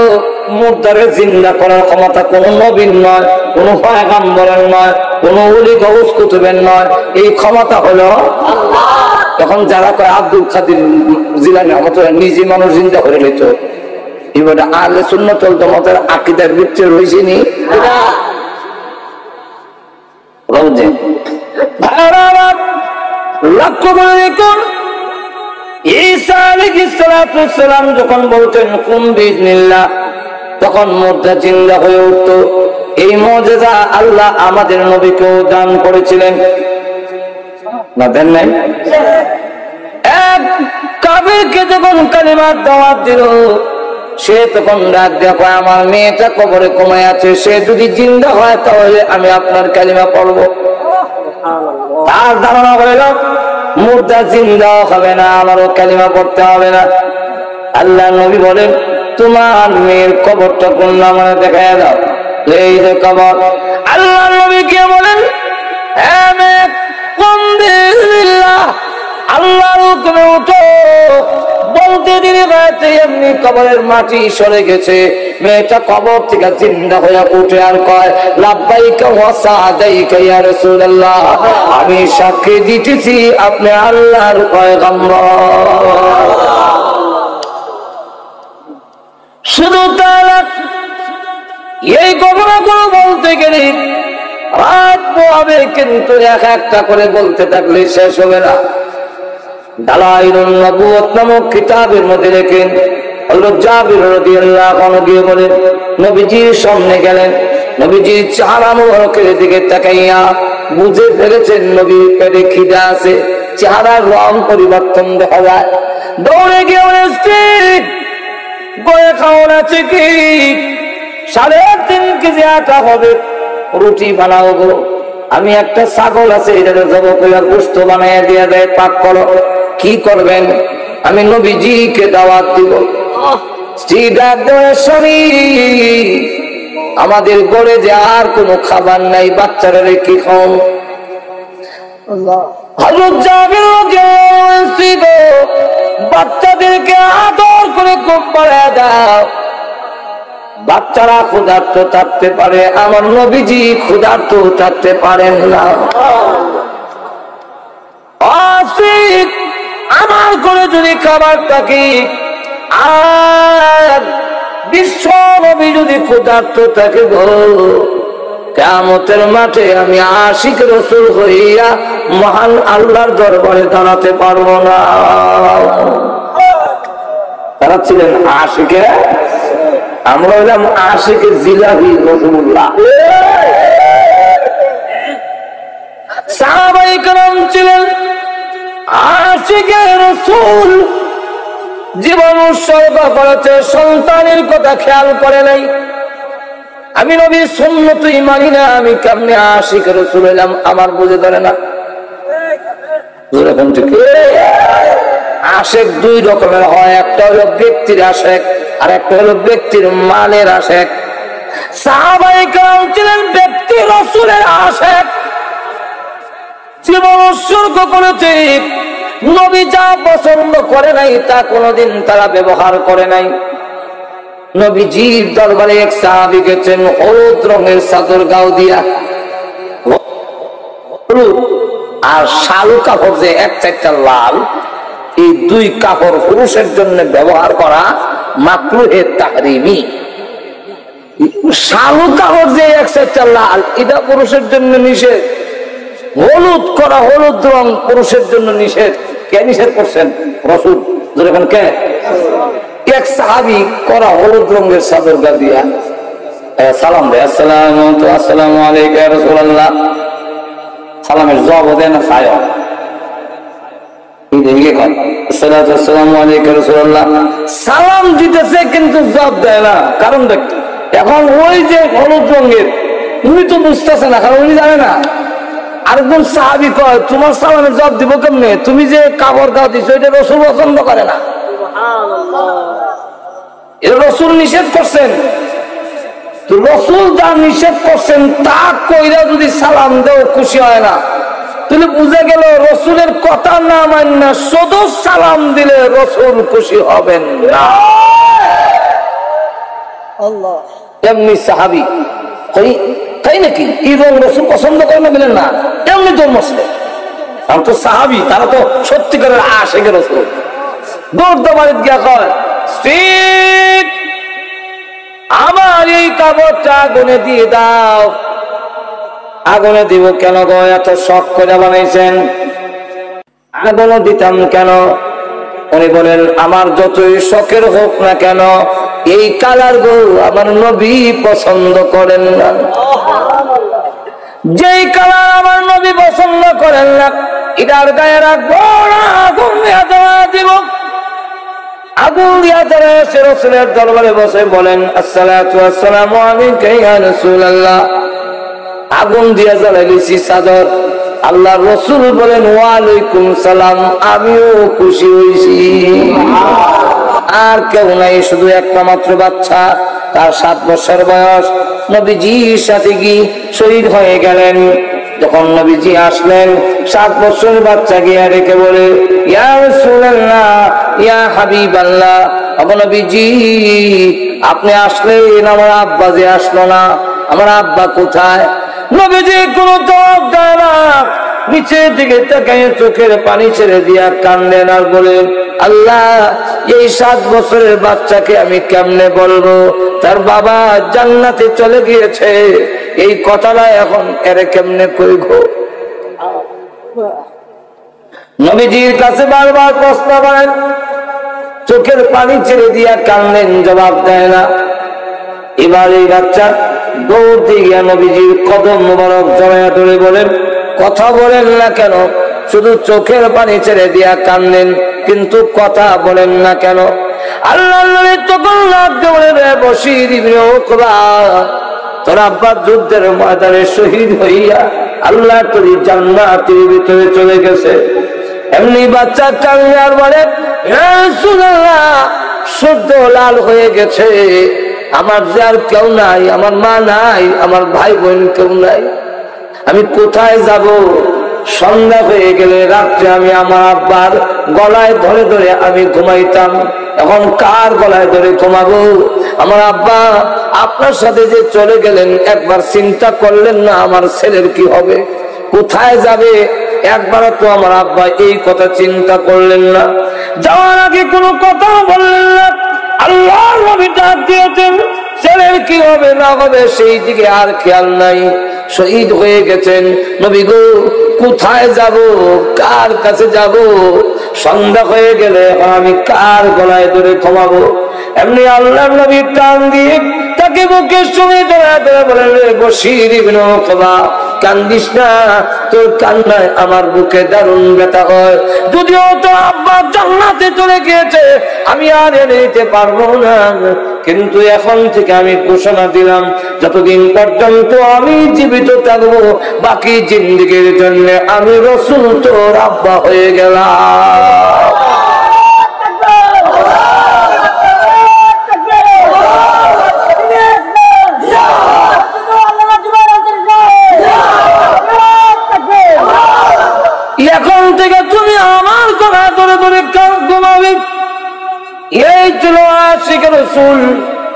মুর্দারে জিন্দা করার ক্ষমতা কোন নবীর নয়, কোন পয়গম্বরের নয়, কোন ওলি গাউস কুতুবের নয়, এই ক্ষমতা হলো আল্লাহ। তখন যারা কয় আব্দুল কাদের জিলানী রহমাতুল্লাহ নিজে মানুষ জিন্দা করে নিত, এবারে আহলে সুন্নাত ওয়াল জামাতের আকীদার ভিতরে রইছে নি লক্ষ্য করে দেখুন, ঈসা আলাইহিস সালাম যখন বলতেন কুম বিজনিল্লাহ, তখন মুর্দা জিন্দা হয়ে উঠত। এই মুজিজা আল্লাহ আমাদের নবীকেও দান করেছিলেন, না দেন নাই? এক কাফিরকে যখন কালিমার দাওয়াত দিল, সে তখন ডাক দেখো আমার মেয়েটা কবরে কমায় আছে, সে যদি জিন্দা হয় তাহলে আমি আপনার কালিমা পড়বো। তার ধারণা হইল মুর্দা জিন্দা হবে না, আমারও কালিমা পড়তে হবে না। আল্লাহ নবী বলেন তোমার মেয়ের কবরটা কোন নামে দেখায় দাও, এই যে কবর। আল্লাহ নবী কে বলেন আল্লাহর হুকুমে উঠো। বলতে দিনে বাড়িতে এমনি কবরের মাটি সরে গেছে, মেয়েটা কবর থেকে জিন্দা হয়ে উঠে আর কয় লাব্বাইকা ওয়া সাদাইকা ইয়া রাসূলুল্লাহ, আমি সাক্ষী দিতেছি আপনি আল্লাহর পয়গম্বর। শুধু তারা এই ঘটনাগুলো বলতে গেলে রাত পোহাবে, কিন্তু এক একটা করে বলতে থাকলে শেষ হবে না। দালাইলুন নবুওয়াত নামক কিতাবের মধ্যে লেখেন হযরত জাবির রাদিয়াল্লাহু আনহু গিয়ে বলেন নবীজির সামনে গেলেন, নবীজির চেহারা মুবারকের দিকে তাকাইয়া বুঝে ফেলেছেন নবীর পেটে খিদা আছে, চেহারার রং পরিবর্তন দেখা যায়। দৌড়ে গিয়ে বলেন গয়ে খাওয়ার আছে কি? 3.5 কেজি আটা হবে, রুটি বানাও গো। আমি একটা ছাগল আছে, এটা জবাই করে গোশত বানাইয়া দিয়া দেয়, পাক করো। কি করবেন? আমি নবীজিকে দাওয়াত দিব। আমাদের গড়ে যে আর কোনো খাবার নাই, বাচ্চারা কি খাও? হযরত জাবির রাদিয়াল্লাহু বাচ্চাদেরকে আদর করে খুব পড়ায় দাও। বাচ্চারা ক্ষুধার্ত থাকতে পারে, আমার নবীজি ক্ষুধার্ত থাকতে পারেন না। আমার ঘরে যদি খাবার থাকে আর বিশ্ব নবী যদি ক্ষুধার্ত থাকে গো, কিয়ামতের মাঠে আমি আশিক রাসূল হইয়া মহান আল্লাহর দরবারে দাঁড়াতে পারবো না। তারা ছিলেন আশিকে, আমরা হইলাম আশিকে জিলাপি রাসূলুল্লাহ। সাহাবায়ে কেরাম ছিলেন আশিকে রাসূল, জীবন উৎসর্গ করেছে, সন্তানের কথা খেয়াল করে নাই। আমি নবীর সুন্নতই মানি না, আমি কেমনে আশিক রাসূল হইলাম আমার বুঝে ধরে না। আশেক দুই রকমের হয়, একটা হলো ব্যক্তির আশেক আর একটা হলো ব্যক্তির মালের আশেক। সাহাবায়ে কেরাম ছিলেন ব্যক্তি রাসূলের আশেক, জীবন উৎসর্গ করেছে। নবী যা পছন্দ করে নাই তা কোনোদিন তারা ব্যবহার করে নাই। নবীজির দরবারে এক সাহাবী গেছেন হলুদ রঙের চাদর গাও দিয়া, আর শালু কাপড় যে এক চারটা লাল, এই দুই কাপড় পুরুষের জন্য ব্যবহার করা মাকরুহে তাহরিমি। শালু কাপড় যে এক চারটা লাল, এটা পুরুষের জন্য নিষেধ। হলুদ করা, হলুদ রং পুরুষের জন্য নিষেধ। কে নিষেধ করছেন? রাসূল। যখন কে? এক সাহাবী করা হলুদ রঙের চাদর গা দিয়া সালাম দেয়, আসসালামু আলাইকা ইয়া রাসূলুল্লাহ। সালামের জবাব দেয় না, ছায় সালাম দিতেছে কিন্তু জবাব দেয় না। কারণ দেখতে এখন ওই যে হলুদ রঙের, উনি তো বুঝতেছে না, কারণ উনি জানে না। আরেকজন সাহাবী কয়, তোমার সালামের জবাব দিব কেমনে? তুমি যে কাপড় গাও দিছো এটা রাসূল পছন্দ করে না, রাসূল নিষেধ করছেন। তো রাসূল যা নিষেধ করছেন তা কইরা যদি সালাম দেও খুশি হয় না, তাহলে বুঝে গেল রাসূলের কথা না মাননা শুধু সালাম দিলে রাসূল খুশি হবেন না। আল্লাহ এমনি সাহাবী কই তাই নাকি ঈদুল রাসূল পছন্দ করে না? বলেন না, এমনি তো মুসলিম, আর তো সাহাবী, তারা তো সত্যিকারের আশিক রাসূল। দৌড় দৌড়াতে গিয়া কয়, ঠিক আমার এই কাপড়টা আগুনে দিয়ে দাও। আগুনে দিব কেন গো? এত শখ করে বানাইছেন, আগুনে দিতাম কেন? উনি বলেন, আমার যতই শখের হোক না কেন এই কালার গো আমার নবী পছন্দ করেন না। যেই কালার আমার নবী পছন্দ করেন না এটার গায়ে রাখবো না, আগুন দিয়া দিব। আগুন দিয়া যারা এসে রাসূলের দরবারে বসে বলেন, আসসালাতু ওয়াসসালামু আলাইকা ইয়া রাসূলুল্লাহ। আগুন দিয়া জ্বালাইছি চাদর। আল্লাহর রাসূল বলেন, ওয়া আলাইকুম সালাম, আমিও খুশি হইছি। আর কেউ নাই, শুধু একটা মাত্র বাচ্চা, তার 7 বছর বয়স। নবীজির সাথে গিয়ে শহীদ হয়ে গেলেন। যখন নবীজি আসলেন, 7 বছরের বাচ্চা গিয়ে রেখে বলে, ইয়া রাসূলুল্লাহ, ইয়া হাবিবাল্লাহ, ওগো নবীজি আপনি আসলেন, আমার আব্বা যে আসলো না, আমার আব্বা কোথায়? নবীজি কোনো জবাব দেয় না, নিচের দিকে তাকিয়ে চোখের পানি ছেড়ে দিয়া কান্দেন আর বলেন, আল্লাহ এই 7 বছরের বাচ্চাকে আমি কেমনে বলবো তার বাবা জান্নাতে চলে গিয়েছে? এই কথাটা এখন এর কেমনে কইবো? নবীজির কাছে বারবার প্রশ্ন করেন, চোখের পানি ছেড়ে দিয়া কান্দেন, জবাব দেয় না। এবার এই বাচ্চা দৌড় দিয়ে গিয়া নবীজির কদম মোবারক জড়াইয়া ধরে বলেন, কথা বলেন না কেন? শুধু চোখের পানি ছেড়ে দিয়া কান্দেন, কিন্তু কথা বলেন না কেন? আল্লাহ তখন লাগতে বলে, বশীর ইবনে উকবা, তোর আব্বা যুদ্ধের ময়দানে শহীদ হইয়া আল্লাহ তোর জান্নাতের ভিতরে চলে গেছে। এমনি বাচ্চা কান্না আর বলে, ইয়া রাসূলুল্লাহ সদ্য লাল হয়ে গেছে, আমার যে আর কেউ নাই, আমার মা নাই, আমার ভাই বোন কেউ নাই, আমি কোথায় যাব? সন্ধ্যা হয়ে গেলে রাত্রে আমি আমার আব্বার গলায় ধরে ধরে আমি ঘুমাইতাম, এখন কার গলায় ধরে ঘুমাবো? আমার আব্বা আপনার সাথে যে চলে গেলেন, একবার চিন্তা করলেন না আমার ছেলের কি হবে, কোথায় যাবে? একবারও তো আমার আব্বা এই কথা চিন্তা করলেন না। যাওয়ার আগে কোনো কথা বললেন না। আল্লাহর নবী ডাক দিয়েছেন, ছেলের কি হবে না হবে সেই দিকে আর খেয়াল নাই। শহীদ হয়ে গেছেন। নবী গো কোথায় যাব, কার কাছে যাব? সন্ধ্যা হয়ে গেলে আমি কার গলায় ধরে থমাবো? এমনি আল্লাহর নবী টান দিয়ে তাকে বুকের সঙ্গে ধরে বলেন, বশির ইবনে উকবা, কান্দিস না, তোর কান্নায় আমার বুকে দারুণ ব্যথা হয়। যদিও তো আব্বা জান্নাতে চলে গিয়েছে, আমি আর এনে দিতে পারবো না, কিন্তু এখন থেকে আমি ঘোষণা দিলাম, যতদিন পর্যন্ত আমি জীবিত থাকবো, বাকি জিন্দেগির জন্য আমি রাসূল তোর আব্বা হয়ে গেলাম। এখন থেকে তুমি আমার কথা ধরে ধরে ঘুমাবে। এই ছিল আশিকে রাসূল,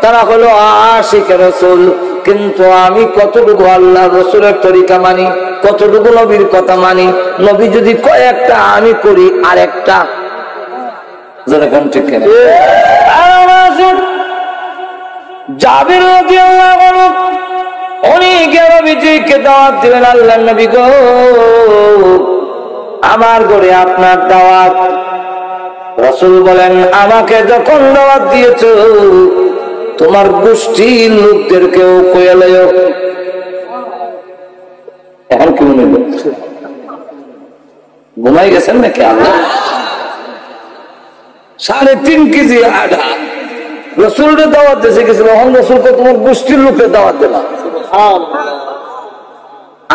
তারা হলো আশিকে রাসূল। কিন্তু আমি কতটুকু আল্লাহ রাসূলের তরিকা মানি, কতটুকু নবীর কথা মানি? নবী যদি কয় একটা, আমি করি আরেকটা। যেরকম ঠিক কেন জাবির রাদিয়াল্লাহু আনহু উনি নবীজিকে দাওয়াত দিলেন, আল্লাহর নবী গো আমার ঘরে আপনার দাওয়াত। রাসূল বলেন, আমাকে যখন দাওয়াত দিয়েছ তোমার গোষ্ঠীর লোকদেরকেও কইয়া লইও। এখন কি মনে হল, ঘুমাই গেছেন নাকি? আল্লাহ 3.5 কেজি আটা রাসূলের দাওয়াত দিয়েছে গেছিল, এখন রাসূলকে তোমার গোষ্ঠীর লোকের দাওয়াত দিলাম।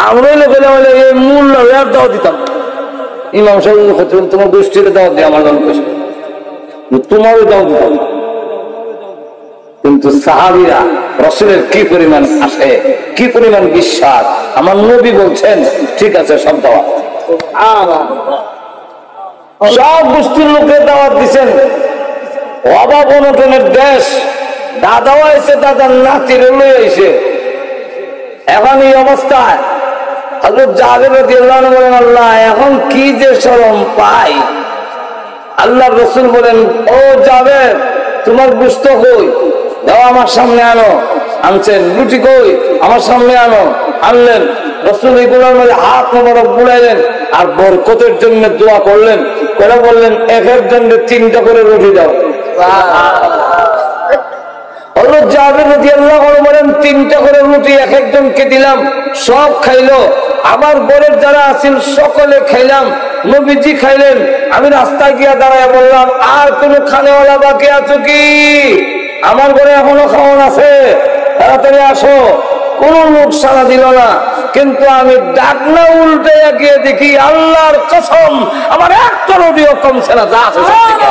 আমরা লোকের এই মূল দাওয়াত দিতাম, ইমাম সাহেব তোমার গোষ্ঠীর দাওয়াত দিয়ে আমার দল পেশ, তোমারও দাওয়াত দিতাম। কিন্তু সাহাবীরা রাসূলের কি পরিমাণ আসে, কি পরিমাণ বিশ্বাস। আমার নবী বলছেন ঠিক আছে সব দাওয়াত, সব গোষ্ঠীর লোকের দাওয়াত দিচ্ছেন। অভাব অনটনের দেশ, দাদাও এসে দাদার নাতির লয়ে এসে, এখন এই অবস্থায় হযরত জাবের রাদিয়াল্লাহু আনহু বলেন, আল্লাহ এখন কি যে শরম পাই। আল্লাহর রাসূল বলেন, ও জাবের তোমার গোশত কই, দাও আমার সামনে আনো। আনছেন। রুটি কই, আমার সামনে আনো। আনলেন। রাসূল এগুলোর মধ্যে হাত মোবারক বুলাইলেন আর বরকতের জন্য দোয়া করলেন। করে বললেন, একের জন্য 3টা করে রুটি দাও। হযরত জাবের রাদিয়াল্লাহু আনহু বলেন, 3টা করে রুটি এক একজনকে দিলাম, সব খাইলো। আমার ঘরের যারা আছেন সকলে খাইলাম, নবীজি খাইলেন। আমি রাস্তায় গিয়া দাঁড়ায় বললাম, আর কোন খানেওয়ালা বাকি আছো কি? আমার ঘরে এখনো খাওয়ান আছে, তাড়াতাড়ি আসো। কোন লোক সাড়া দিল না। কিন্তু আমি ডাকনা উল্টে গিয়ে দেখি, আল্লাহর কসম আমার একটা রুটিও কমছে না, যা আছে সব থেকে।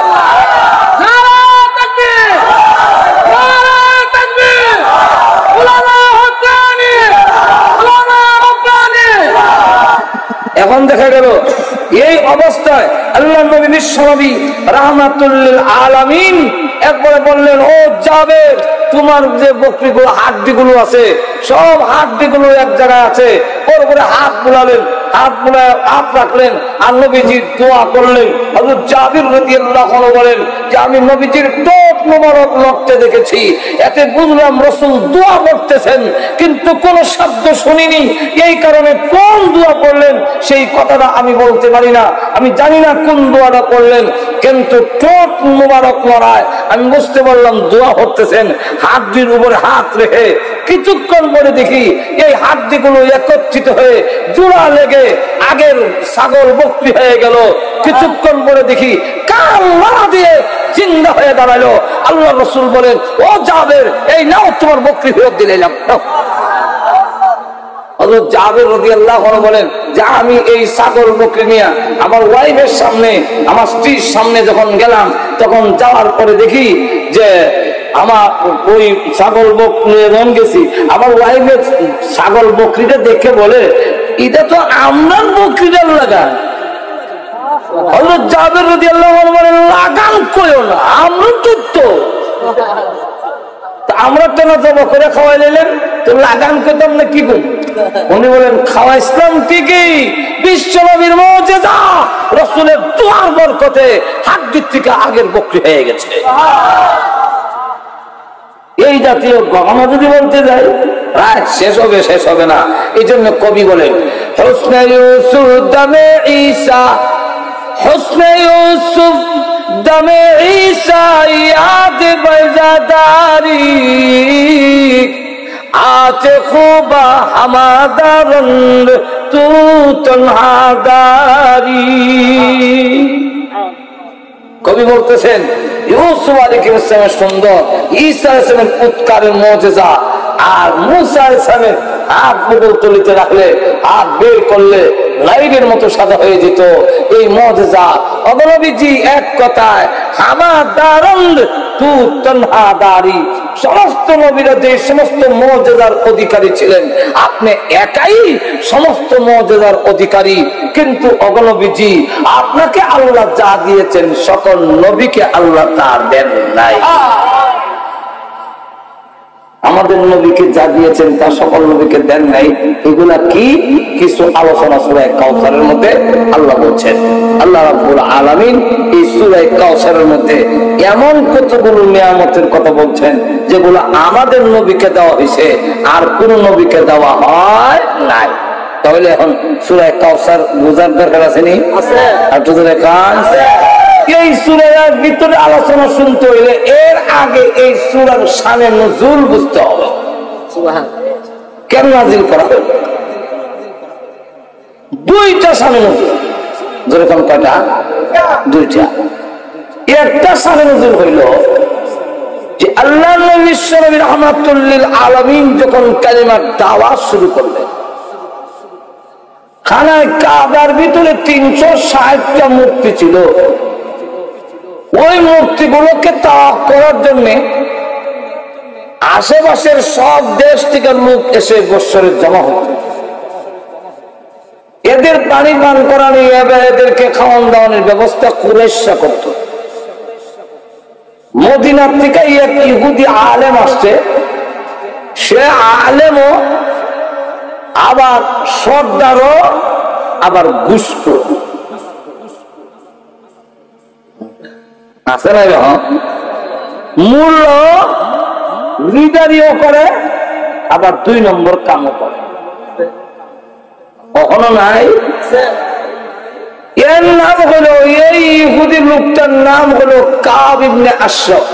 এখন দেখা গেল এই অবস্থায় আল্লাহ নবী বিশ্বনবী রাহমাতুল লিল আলামিন একবারে বললেন, ও জাবের তোমার যে বকরিগুলো হাড্ডিগুলো আছে সব হাড্ডিগুলো এক জায়গায় আছে। ওর উপরে হাত বুলালেন, হাত বুলায় হাত রাখলেন আর নবীজি দোয়া করলেন। হযরত জাবির রাদিয়াল্লাহু আনহু বলেন যে আমি নবীজির ঠোঁট মোবারক নড়তে দেখেছি, এতে বুঝলাম রাসূল দোয়া করতেছেন, কিন্তু কোন শব্দ শুনিনি। এই কারণে কোন দোয়া করলেন সেই কথাটা আমি বলতে পারি না, আমি জানি না কোন দোয়াটা করলেন, কিন্তু ঠোঁট মোবারক নড়ায় আমি বুঝতে পারলাম দোয়া করতেছেন। হাড্ডির উপরে হাত রেখে কিছুক্ষণ পরে দেখি এই হাড্ডিগুলো একত্রিত হয়ে জোড়া লেগে আগের ছাগল বকরি হয়ে গেল। কিছুক্ষণ পরে দেখি কান মারা দিয়ে জিন্দা হয়ে দাঁড়ালো। আল্লাহ রাসূল বলেন, ও জাবের এই নাও তোমার বকরি ফেরত দিলাম। হযরত জাবের রাদিয়াল্লাহু আনহু বলেন যে আমি এই ছাগল বকরি নিয়ে আমার ওয়াইফের সামনে, আমার স্ত্রীর সামনে যখন গেলাম, তখন যাওয়ার পরে দেখি যে আমার ওই ছাগল বকরি যখন গেছি, আমার ওয়াইফের ছাগল বকরিটা দেখে বলে, এটা তো আমরার বকরিটার লাগান। হযরত জাবের রাদিয়াল্লাহু আনহু বলেন, লাগান কইও না, আমরা তো আমরা তো না জব করে খাওয়াই নিলেন, তো লাগান করতাম না কি করি? উনি বলেন, খাওয়া ইসলাম ঠিকই, বিশ্বনবীর মুজিজা, রাসূলের দোয়ার বরকতে হাড্ডির থেকে আগের বকরি হয়ে গেছে। এই জাতীয় গহনা যদি বলতে যাই রায় শেষ হবে না। এই জন্য কবি বলেন হোসনে ইউসুফ দমে ঈসা, হোসনে ইউসুফ দমে ঈসা ইয়াদ বজাদারি, आते खूबा हमादारंद तू तन्हादारी। কবি বলতেছেন ইউসুফ আলাইহিস সালামের সুন্দর, ঈসা আলাইহিস সালামের উৎকারের মুজিজা, আর মুসা আলাইহিস সালামের হাত মুগল তলিতে রাখলে হাত বের করলে লাইটের মতো সাদা হয়ে যেত। এই মুজিজা অবনবীজি এক কথায় হামাদারন্দ তু তন্হাদারি, সমস্ত নবীরা যে সমস্ত মুজিজার অধিকারী ছিলেন আপনি একাই সমস্ত মুজিজার অধিকারী। কিন্তু অগনবীজি আপনাকে আল্লাহ যা দিয়েছেন সকল নবীকে আল্লাহ তা দেন নাই। আমাদের নবীকে যা দিয়েছেন তা সকল নবীকে দেন নাই। এগুলা কি কিছু আলোচনা সূরা কাউসারের মধ্যে আল্লাহ বলছেন। আল্লাহ রাব্বুল আলামিন এই সূরা কাউসারের মধ্যে এমন কতগুলো নিয়ামতের কথা বলছেন যেগুলো আমাদের নবীকে দেওয়া হয়েছে আর কোন নবীকে দেওয়া হয় নাই। তাহলে এখন সূরা কাউসার বুঝার দরকার আছে নি? আছে। আপনাদের কাজ এই সূরার ভিতরে আলোচনা শুনতে হইলে এর আগে এই সূরার শানে নুজুল বুঝতে হবে। সুবহানাল্লাহ। কেন নাযিল করা হলো? দুইটা শানে নুজুল। যেরকম কয়টা? দুইটা। একটা শানে নুজুল হইল যে আল্লাহর নবী বিশ্বনবী রাহমাতুল লিল আলামিন যখন কালিমার দাওয়াত শুরু করলেন, খানায় কাবার ভিতরে 360টা মূর্তি ছিল। ওই মূর্তিগুলোকে তাওয়াফ করার জন্য আশেপাশের সব দেশ থেকে লোক এসে বৎসরে জমা হতো। এদের পানি পান করানো, এদেরকে খাওয়ান দাওয়ানোর ব্যবস্থা কুরাইশরা করত। মদিনার থেকে এক ইহুদি আলেম আসছে, সে আলেমও আবার সর্দারও আবার ঘুষখোর আছে না? মূল্য লিডারিও করে আবার 2 নম্বর কামও করে। কখনো নাই? এর নাম হলো, এই ইহুদি লোকটার নাম হলো কাব ইবনে আশরাফ।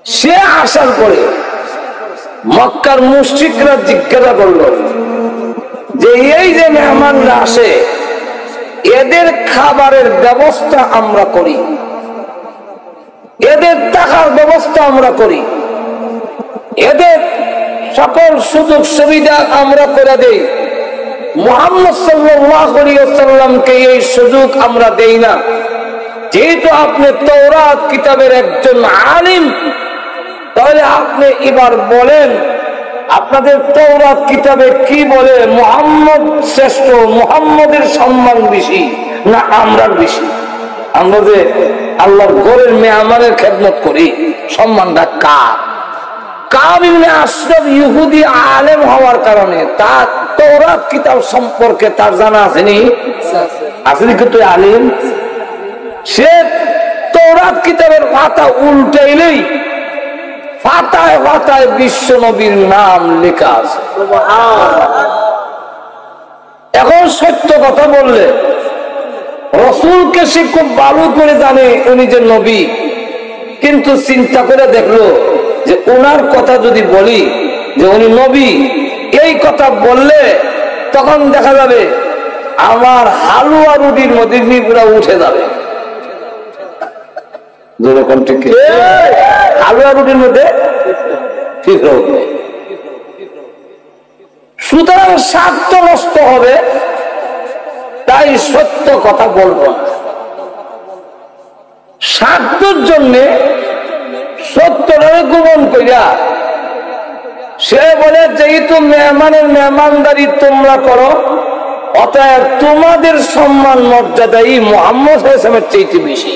সে আসার পরে মক্কার মুশরিকরা জিজ্ঞাসা করলো যে এই যে মেহমানরা আসে এদের খাবারের ব্যবস্থা আমরা করি, এদের টাকার ব্যবস্থা আমরা করি, এদের সকল সুযোগ সুবিধা আমরা করে দেই। মুহাম্মদ সাল্লাল্লাহু আলাইহি ওয়াসাল্লামকে এই সুযোগ আমরা দেই না। যেহেতু আপনি তাওরাত কিতাবের একজন আলিম, তাহলে আপনি এবার বলেন আপনাদের তাওরাত কিতাবে কি বলে? মুহাম্মদ শ্রেষ্ঠ, মুহাম্মদের সম্মান বেশি না আমরার বেশি? আমরা যে আল্লাহর ঘরের মেহমানের খেদমত করি, সম্মানটা কার? কাব ইবনে আশরাফ ইহুদি আলেম হওয়ার কারণে তার তাওরাত কিতাব সম্পর্কে তার জানা আসেনি? আসেনি কিন্তু আলিম। সে তাওরাত কিতাবের পাতা উল্টাইলেই পাতায় পাতায় বিশ্ব নবীর নাম লেখা আছে। এখন সত্য কথা বললে রাসূলকে সে খুব ভালো করে জানে উনি যে নবী, কিন্তু চিন্তা করে দেখলো যে ওনার কথা যদি বলি যে উনি নবী, এই কথা বললে তখন দেখা যাবে আমার হালুয়া রুটির মধ্যে পুরা উঠে যাবে। হালুয়া রুটির মধ্যে সুতরাং স্বার্থ নষ্ট হবে, তাই সত্য কথা বলবো না। স্বার্থের জন্য সত্যটাকে গোপন কইরা সে বলে যেহেতু মেহমানের মেহমানদারি তোমরা করো, অতএব তোমাদের সম্মান মর্যাদাই মুহাম্মদ সাল্লাল্লাহু আলাইহি ওয়াসাল্লামের চাইতে বেশি।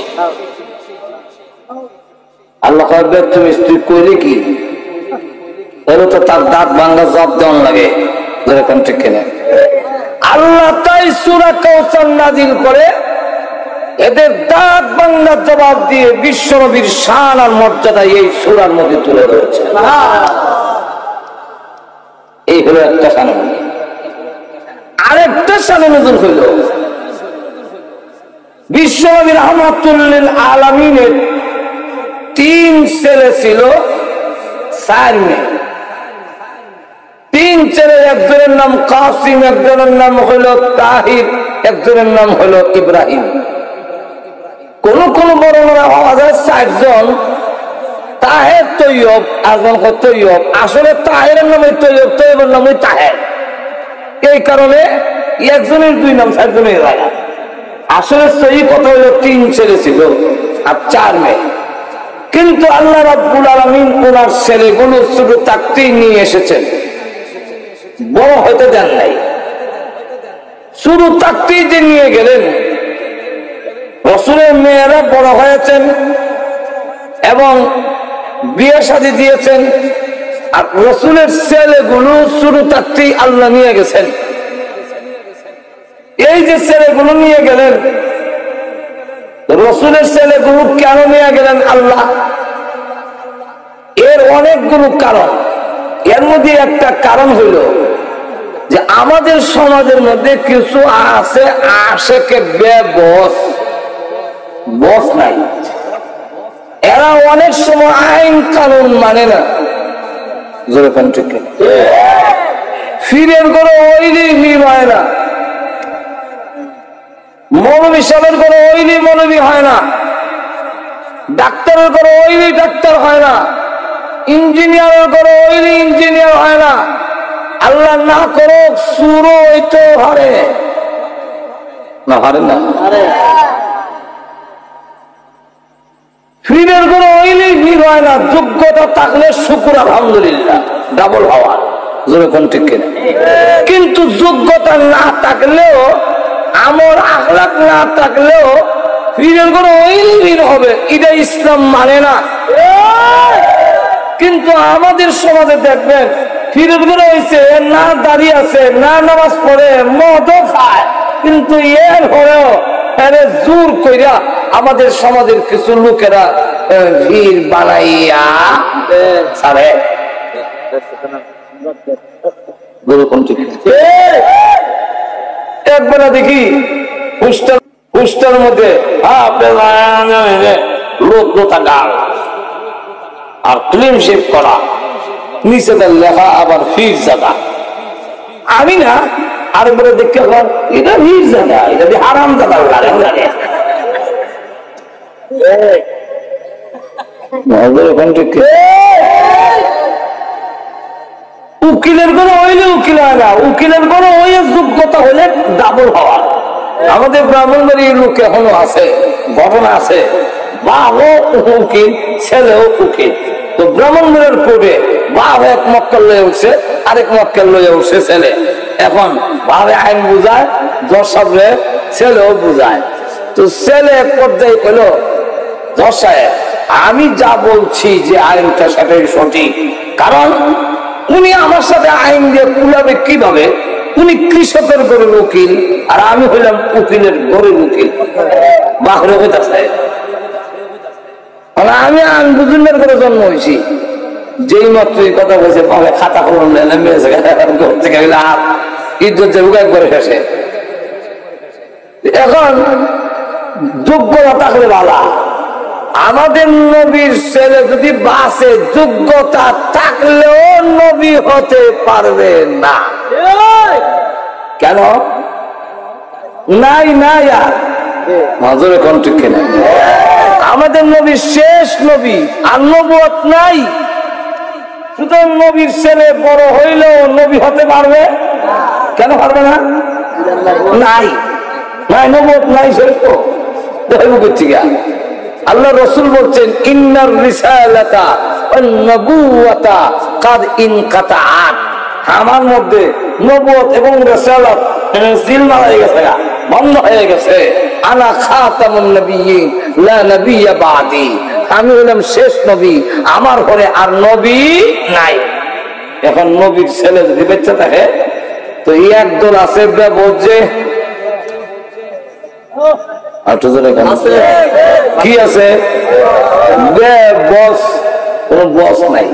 আল্লাহ কইবে তুমি স্ত্রী কইলে কি এলো তো তার দাঁত ভাঙা জব দেওয়ান লাগে, যেরকম ঠিক কিনা? আল্লাহ তাই সূরা কাউসার নাযিল করে এদের দাঁত বাংলার জবাব দিয়ে বিশ্বনবীর শান আর মর্যাদা এই সূরার মধ্যে তুলে ধরেছে। এই হলো একটা শান। আরেকটা শানে নজর হইল বিশ্বনবী রাহমাতুল লিল আলামিনের 3 ছেলে ছিল, 4 মেয়ে। 3 ছেলে, একজনের নাম কাসিম, একজনের নাম হলো তাহির, একজনের নাম হলো ইব্রাহিম। কোন কোন বর্ণনা পাওয়া যায় 4 জন। তাহের তৈয়ব, আজম তৈয়ব, আসলে তাহেরের নামে তৈয়ব, তৈয়বের নামে তাহের। এই কারণে একজনের 2 নাম, 4 জনের রাখা। আসলে সহি কথা হলো 3 ছেলে ছিল আর 4 মেয়ে। কিন্তু আল্লাহ রাব্বুল আলামিন ওনার ছেলেগুলো ছোট থাকতেই নিয়ে এসেছেন, বড় হতে দেন নাই। শুরু থাকতেই যে নিয়ে গেলেন, রাসূলের মেয়েরা বড় হয়েছেন এবং বিয়ে শাদী দিয়েছেন, আর রাসূলের ছেলেগুলো শুরু থাকতেই আল্লাহ নিয়ে গেছেন। এই যে ছেলেগুলো নিয়ে গেলেন, রাসূলের ছেলেগুলো কেন নিয়ে গেলেন আল্লাহ? এর অনেকগুলো কারণ। এর মধ্যে একটা কারণ হইল যে আমাদের সমাজের মধ্যে কিছু আছে আশেকে বেবস, বস নাই। এরা অনেক সময় আইন কানুন মানে না। যেরকম ঠিক ফিরের করে ওইলি ভিড় হয় না, মৌলবী সাহেবের করে ওইলি মৌলবী হয় না, ডাক্তারের করে ওইলি ডাক্তার হয় না, ইঞ্জিনিয়ারের করে ওইলি ইঞ্জিনিয়ার হয় না। আল্লাহ না করো সুর হইতে হারে না, হারে না। ফিরের করে ওইলি ভিড় হয় না। যোগ্যতা থাকলে শুকুর আলহামদুলিল্লাহ, ডাবল হওয়া। যেরকম ঠিক কিনা? কিন্তু যোগ্যতা না থাকলেও, আমল আখলাক না থাকলেও ফিরের করে ওইলি ভিড় হবে। এটা ইসলাম মানে না। কিন্তু আমাদের সমাজে দেখবেন ফিরের করে হয়েছে, না দাঁড়িয়ে আছে, না নামাজ পড়ে, মদও খায়, কিন্তু এর হলেও জোর কইরা আমাদের সমাজের কিছু লোকেরা ভিড় বানাইয়া ছাড়ে। একবারে দেখি পুস্টার মধ্যে লোক লোতা গাল আর ক্লিন শেভ করা, নিচে তার লেখা আবার ফির জাদা। আমি না আরেকবারে দেখতে পার এটা ফির জাদা, এটা দিয়ে হারাম জাদা লাগে। উকিলের কোনো হইলে উকিল হয় না, উকিলের কোনো ওই যোগ্যতা হইলে ডাবল হওয়া। আমাদের ব্রাহ্মণবাড়ির লোক এখনো আছে, ঘটনা আছে, বাবও উকিল, ছেলেও উকিল। তো ব্রাহ্মণবাড়ির পূর্বে বাপ এক মক্কেল লয়ে উঠছে, আরেক মক্কেল লয়ে উঠছে ছেলে। এখন ভাবে আইন বুঝায়, দর্শকরে ছেলেও বুঝায়। তো ছেলে এক পর্যায়ে পেল, দর্শায় আমি যা বলছি যে আইনটা সেটাই সঠিক, কারণ উনি আমার সাথে আইন দিয়ে কুলাবে কিভাবে? উনি কৃষকের গরুর উকিল আর আমি হইলাম উকিলের গরুর উকিল। বাহরে হইতাছে আমি আইন বুঝুনের করে জন্ম হয়েছি। যেই মাত্র এই কথা বলছে খাতা কলম ইজ্জত করে শেষে। এখন যোগ্যতা থাকলে বালা। আমাদের নবীর ছেলে যদি বাঁচে, যোগ্যতা থাকলেও নবী হতে পারবে না। কেন? নাই নাই আর নজরে কোন ঠিক কিনা? আমাদের নবী শেষ নবী, আর নবুয়ত নাই। সুতরাং নবীর ছেলে বড় হইলেও নবী হতে পারবে? কেন পারবে না? নাই নাই, নবুয়ত নাই। শেষ তো করছি গা। আল্লাহ রসুল বলছেন ইন্নার রিসালাতা ওয়ান নবুওয়াতা কাদ ইনকাতাআত। আমার মধ্যে নবুয়ত এবং রিসালাত জিলমা হয়ে গেছে, বন্ধ হয়ে গেছে। আনা খাতামুন নবিয়্যিন লা নবিয়্যা বাদি। আমি হলাম শেষ নবী, আমার পরে আর নবী নাই। এখন নবীর ছেলে যদি বেঁচে থাকে তো একদল আছে বলছে কি আছে? বস, কোন বস নাই,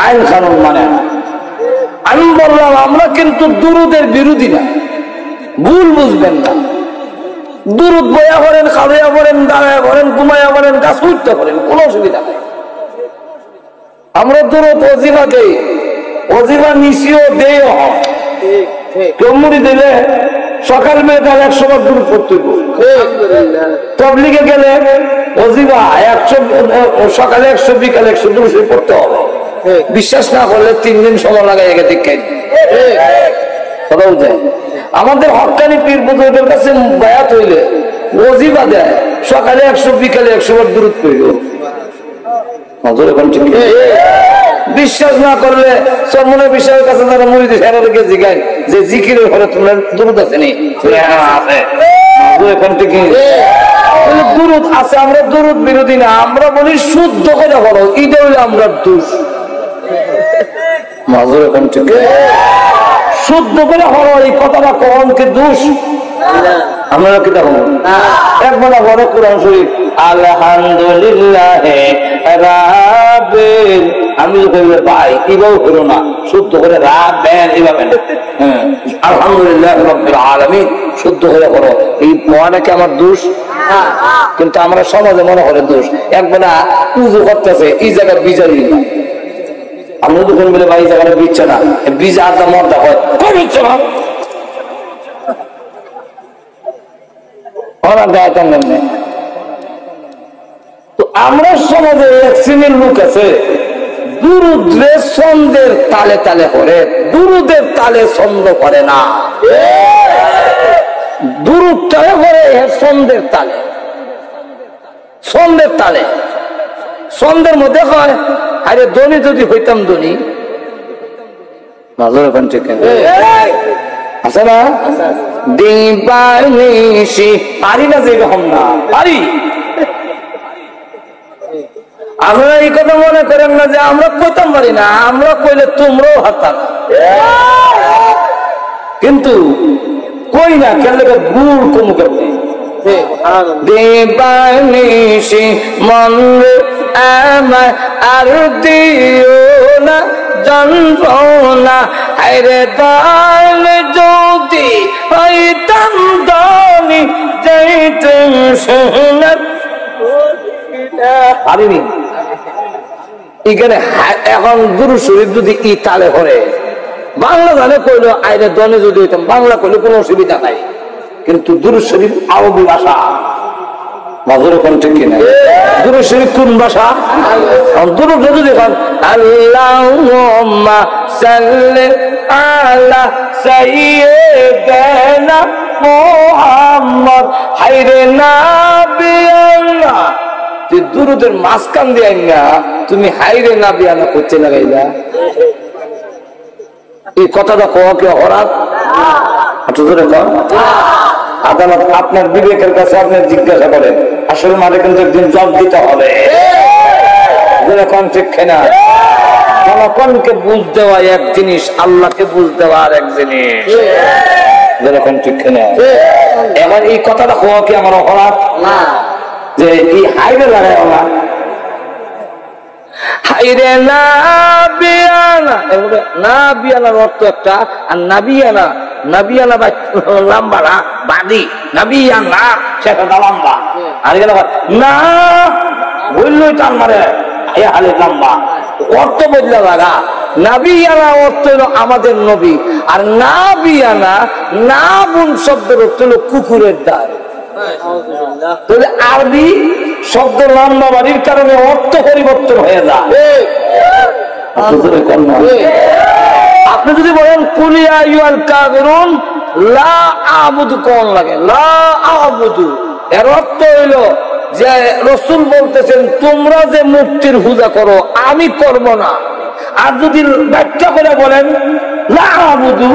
আইন কানুন মানে না। আমি বললাম আমরা কিন্তু দুরুদের বিরোধী না, ভুল বুঝবেন না। দুরুদ বয়া করেন, খাওয়া করেন, দাঁড়ায় করেন, ঘুমাইয়া করেন, গাছ উঠতে করেন, কোন অসুবিধা নেই। আমরা দুরুদ অজিফা দেই, অজিফা নিশিও দেও হয়। কেউ মুড়ি দিলে সকাল মেয়েটার 100 বার দূর পড়তে তবলিগে গেলে অজিফা 100, সকালে 100, বিকালে 100 দূর পড়তে হবে। বিশ্বাস না করলে 3 দিন সময় লাগাই একে দীক্ষায় কথা বুঝে। আমাদের হক্কানি পীর বুজুর্গের কাছে বায়াত হইলে ওজিফা দেয়, সকালে 100, বিকালে 100 বার দূরত পড়িল। বিশ্বাস না করলে চরমনের বিষয়ের কাছে তারা মুরিদ হেরাকে জিগায় যে জিকিরের ঘরে তোমার দূরত আছে নি? এখান থেকে দূরত আছে। আমরা দূরত বিরোধী না, আমরা বলি শুদ্ধ করে করো, এটা হইলে আমরা দোষ। মাজুর এখান থেকে শুদ্ধ করে হলো এই কথাটা কখন কি দোষ? আপনারা কি দেখুন একবার বড় কোরআন শরীফ আলহামদুলিল্লাহ রাব্বিল, আমি ভাই এভাবে করো না, শুদ্ধ করে রাব্বেন এভাবে না, আলহামদুলিল্লাহ রাব্বিল আলামিন শুদ্ধ করে করো। এই পড়াটা আমার দোষ? কিন্তু আমরা সমাজে মনে করে দোষ। একবার উজু করতেছে এই জায়গায় বিচারি না, আমরা যখন বলে ভাই জায়গাটা বিচ্ছে না, বীজ আদা মর্দা হয়, কই বিচ্ছে না তো আমরা সমাজে এক শ্রেণীর লোক আছে দুরুদের ছন্দের তালে তালে করে, দুরুদের তালে ছন্দ করে না, দুরুদটাও করে ছন্দের তালে, ছন্দের তালে। ছন্দের মধ্যে হয় আরে ধনী যদি হইতাম ধনী, মাজুর ওখান থেকে আছে না দিবানিশি পারি না, যেরকম না পারি। আমরা এই কথা মনে করেন না যে আমরা কইতাম পারি না, আমরা কইলে তোমরাও হাতাম, কিন্তু কই না কেন গুড় কমু কেমনি দিবানিশি মনে আমার আর দিও না যন্ত্রণা, হায়রে দাল যদি হইতাম ধনী যাইতাম সোনার পারিনি। এখানে এখন দুরূদ শরীফ যদি ই তালে করে বাংলা গানে কইলো আইরে দনে যদি হইতাম, বাংলা কইলে কোনো অসুবিধা নাই, কিন্তু দুরূদ শরীফ আরবি ভাষা। মাজুর কোন ঠিক কিনা? দুরূদ শরীফ কোন ভাষা? দুরূদ যদি দেখেন আল্লাহুম্মা সাল্লি আলা সাইয়্যিদিনা মুহাম্মদ, হায়রে নাবিয়াল্লাহ, যে দুরূদের মাঝখান দিয়ে না তুমি হায়রে নাবিয়ানা করতে লাগাইলা, এই কথাটা কোয়া কি অপরাধ? আদালত আপনার বিবেকের কাছে আপনি জিজ্ঞাসা করেন, আসলে মাঝে কিন্তু একদিন জব দিতে হবে। যেরকম ঠিক না, জনগণকে বুঝ দেওয়া এক জিনিস, আল্লাহকে বুঝ দেওয়া আর এক জিনিস, যেরকম ঠিক না। এবার এই কথাটা কোয়া কি আমার অপরাধ? যে এই হাইরে লাগাই না, হাইরে নাবিয়ানা, নাবিয়ানার অর্থ একটা, আর নাবিয়ানা নাবিয়ানা লম্বা না বাদি, নাবিয়ানা সেটা লম্বা, আর না বললই টান মারে হালে লম্বা, অর্থ বদলে লাগা। নাবিয়ানা অর্থ হলো আমাদের নবী, আর নাবিয়ানা না বুন শব্দের অর্থ হলো কুকুরের দ্বার। তাহলে আরবি শব্দ লম্বা বাড়ির কারণে অর্থ পরিবর্তন হয়ে যায়। আপনি যদি বলেন কুলিয়া ইউল কাফিরুন লা আবুদু, কোন লাগে লা আবুদু, এর অর্থ হইল যে রাসূল বলতেছেন তোমরা যে মূর্তির পূজা করো আমি করব না। আর যদি ব্যাখ্যা করে বলেন লা আবুদু,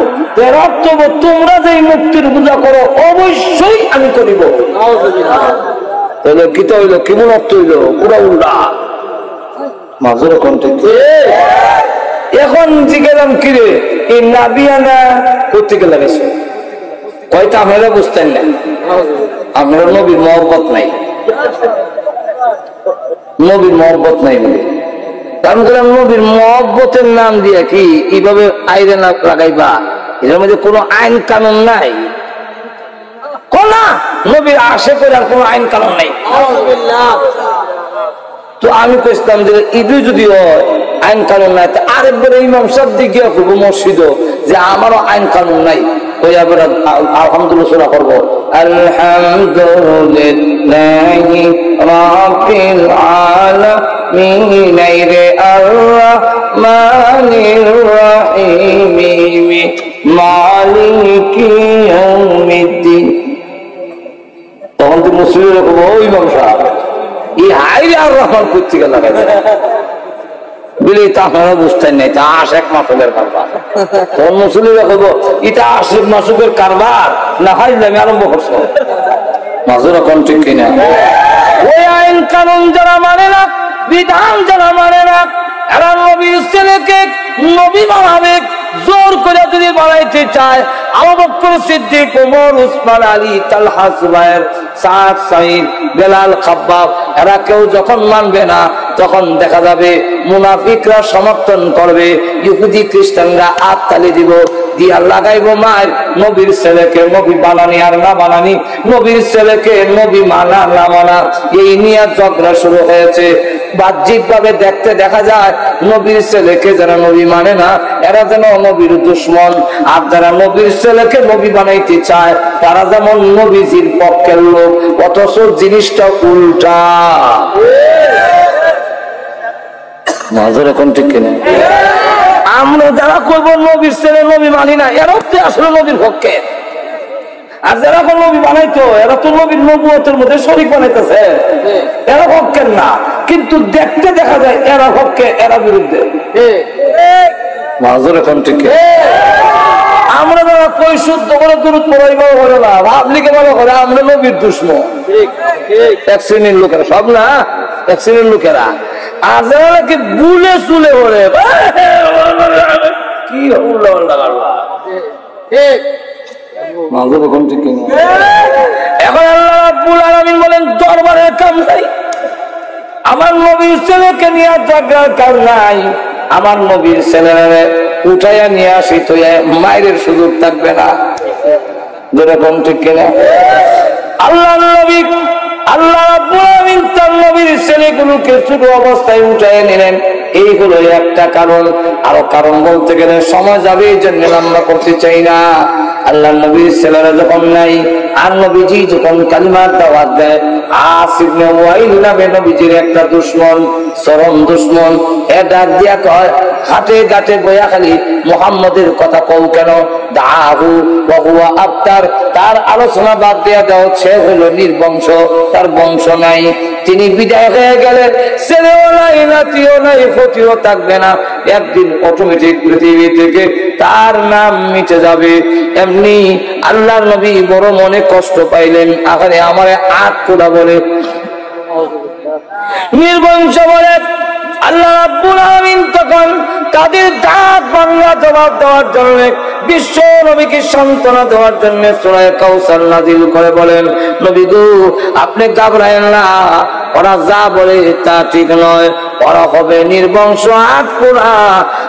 এর অর্থ তোমরা যে মূর্তির পূজা করো অবশ্যই আমি করিব। তাহলে কি তো হইলো, কেমন অর্থ হইলো? পুরা উল্টা। মাজুর কণ্ঠে এখন জিজ্ঞাসাম কিরে এই নাবিয়ানা করতে গেলে গেছে কয়টা, আপনারা বুঝতেন না? আপনার নবীর মহব্বত নাই, নবীর মহব্বত নাই বলে কারণ নবীর মহব্বতের নাম দিয়ে কি এইভাবে আইরে না লাগাইবা, এর মধ্যে কোনো আইন কানুন নাই, কোন নবীর আশে করে আর কোনো আইন কানুন নাই। তো আমি কইতাম যে ঈদে যদি হয় আইন কানুন নাই, আরেকবার ইমাম সাহেব দিকে করবো মসজিদ যে আমারও আইন কানুন নাই, ওই আবার আলহামদুলিল্লাহ সুরা করবো আলহামদুলিল্লাহি রাব্বিল আলামিন রে আর-রাহমানির রাহিম মালিকি ইয়াউমিদ্দিন। তখন তো মুসলিমরা করবো ওই ইমাম সাহেব এই হাইরে আর রহমান পত্রিকা লাগাই বলে তা আপনারা বুঝতেন নাই, তা আশেক মাসুকের কারবার। তখন মুসলিমরা করবো এটা আশেক মাসুকের কারবার না হয় আমি আরম্ভ করছো মাজুর এখন ঠিক কিনা। ওই আইন কানুন যারা মানে না, বিধান যারা মানে না, এরা নবীর ছেলেকে নবী বানাবে, জোর করে যদি বানাইতে চায় আবু বকর সিদ্দিক, ওমর, উসমান, আলী, তালহা, জুবায়ের, সাদ, সাঈদ, বেলাল, খাব্বাব এরা কেউ যখন মানবে না তখন দেখা যাবে মুনাফিকরা সমর্থন করবে, ইহুদি খ্রিস্টানরা হাততালি দিব, দিয়া লাগাইবো মায়ের নবীর ছেলেকে নবী বানানি আর না বানানি, নবীর ছেলেকে নবী মানা না মানা, এই নিয়ে ঝগড়া শুরু হয়েছে। বাহ্যিক ভাবে দেখতে দেখা যায় নবীর ছেলেকে যারা নবী মানে না এরা যেন নবীর দুশ্মন, আর যারা নবীর ছেলেকে নবী বানাইতে চায় তারা যেমন নবীজির পক্ষের লোক, অথচ জিনিসটা উল্টা। মাজর এখন ঠিক কিনা। আমরা যারা করবো নবীর ছেলে নবী মানি না এরাও তো আসলে নবীর পক্ষে, আর যারা কোন নবী বানাইতো এরা তো নবীর নবুয়তের মধ্যে শরীক বানাইতেছে, এরা পক্ষের না, কিন্তু দেখতে দেখা যায় এরা পক্ষে এরা বিরুদ্ধে। মাজর এখন ঠিক। আমরা যারা কই শুদ্ধ করে দূরত পড়াইবাও করে না, ভাবলিকে ভালো করে আমরা নবীর দুশ্মন, এক শ্রেণীর লোকেরা, সব না এক শ্রেণীর লোকেরা। আর যারা নাকি বুলে চুলে ভরে কি এখন আল্লাহ রাব্বুল আলামিন বলেন দরবারের কাম নাই, আমার নবীর ছেলেকে নিয়ে ঝগড়ার কাম নাই, আমার নবীর ছেলেরা উঠাইয়া নিয়ে আসি তো মায়ের সুযোগ থাকবে না, যেরকম ঠিক কিনা। আল্লাহ নবী আল্লাহ রাব্বুল আলামিন তার নবীর ছেলেগুলোকে ছোট অবস্থায় উঠাইয়া নিলেন, এই হলো একটা কারণ। আরো কারণ বলতে গেলে সময় যাবে, এই জন্য আমরা করতে চাই না। আল্লাহ নবীর ছেলেরা যখন নাই আর নবীজি যখন কালিমার দাওয়াত দেয়, আস ইবনে ওয়াইল নামে নবীজির একটা দুশমন, চরম দুশমন, এ ডাক দিয়া কয় হাটে ঘাটে বয়া খালি মুহাম্মদের কথা কও কেন, দাহু ওয়া হুয়া আফতার, তার আলোচনা বাদ দিয়া দাও, সে হলো নির্বংশ, তার বংশ নাই, তিনি বিদায় হয়ে গেলেন, ছেলেও নাই, নাতিও নাই, ক্ষতিও থাকবে না, একদিন অটোমেটিক পৃথিবী থেকে তার নাম মিটে যাবে। এমনি আল্লাহর নবী বড় মনে কষ্ট পাইলেন, আখানে আমারে আট কোড়া বলে নির্বংশ বলে। আল্লাহ রাব্বুল আলামিন তখন তাদের দাঁত বাংলা জবাব দেওয়ার জন্য, বিশ্ব নবীকে সান্ত্বনা দেওয়ার জন্য সূরা কাউসার নাযিল করে বলেন, নবী গো আপনি ঘাবড়ায়েন না, ওরা যা বলে তা ঠিক নয়, ওরা হবে নির্বংশ আটপুরা,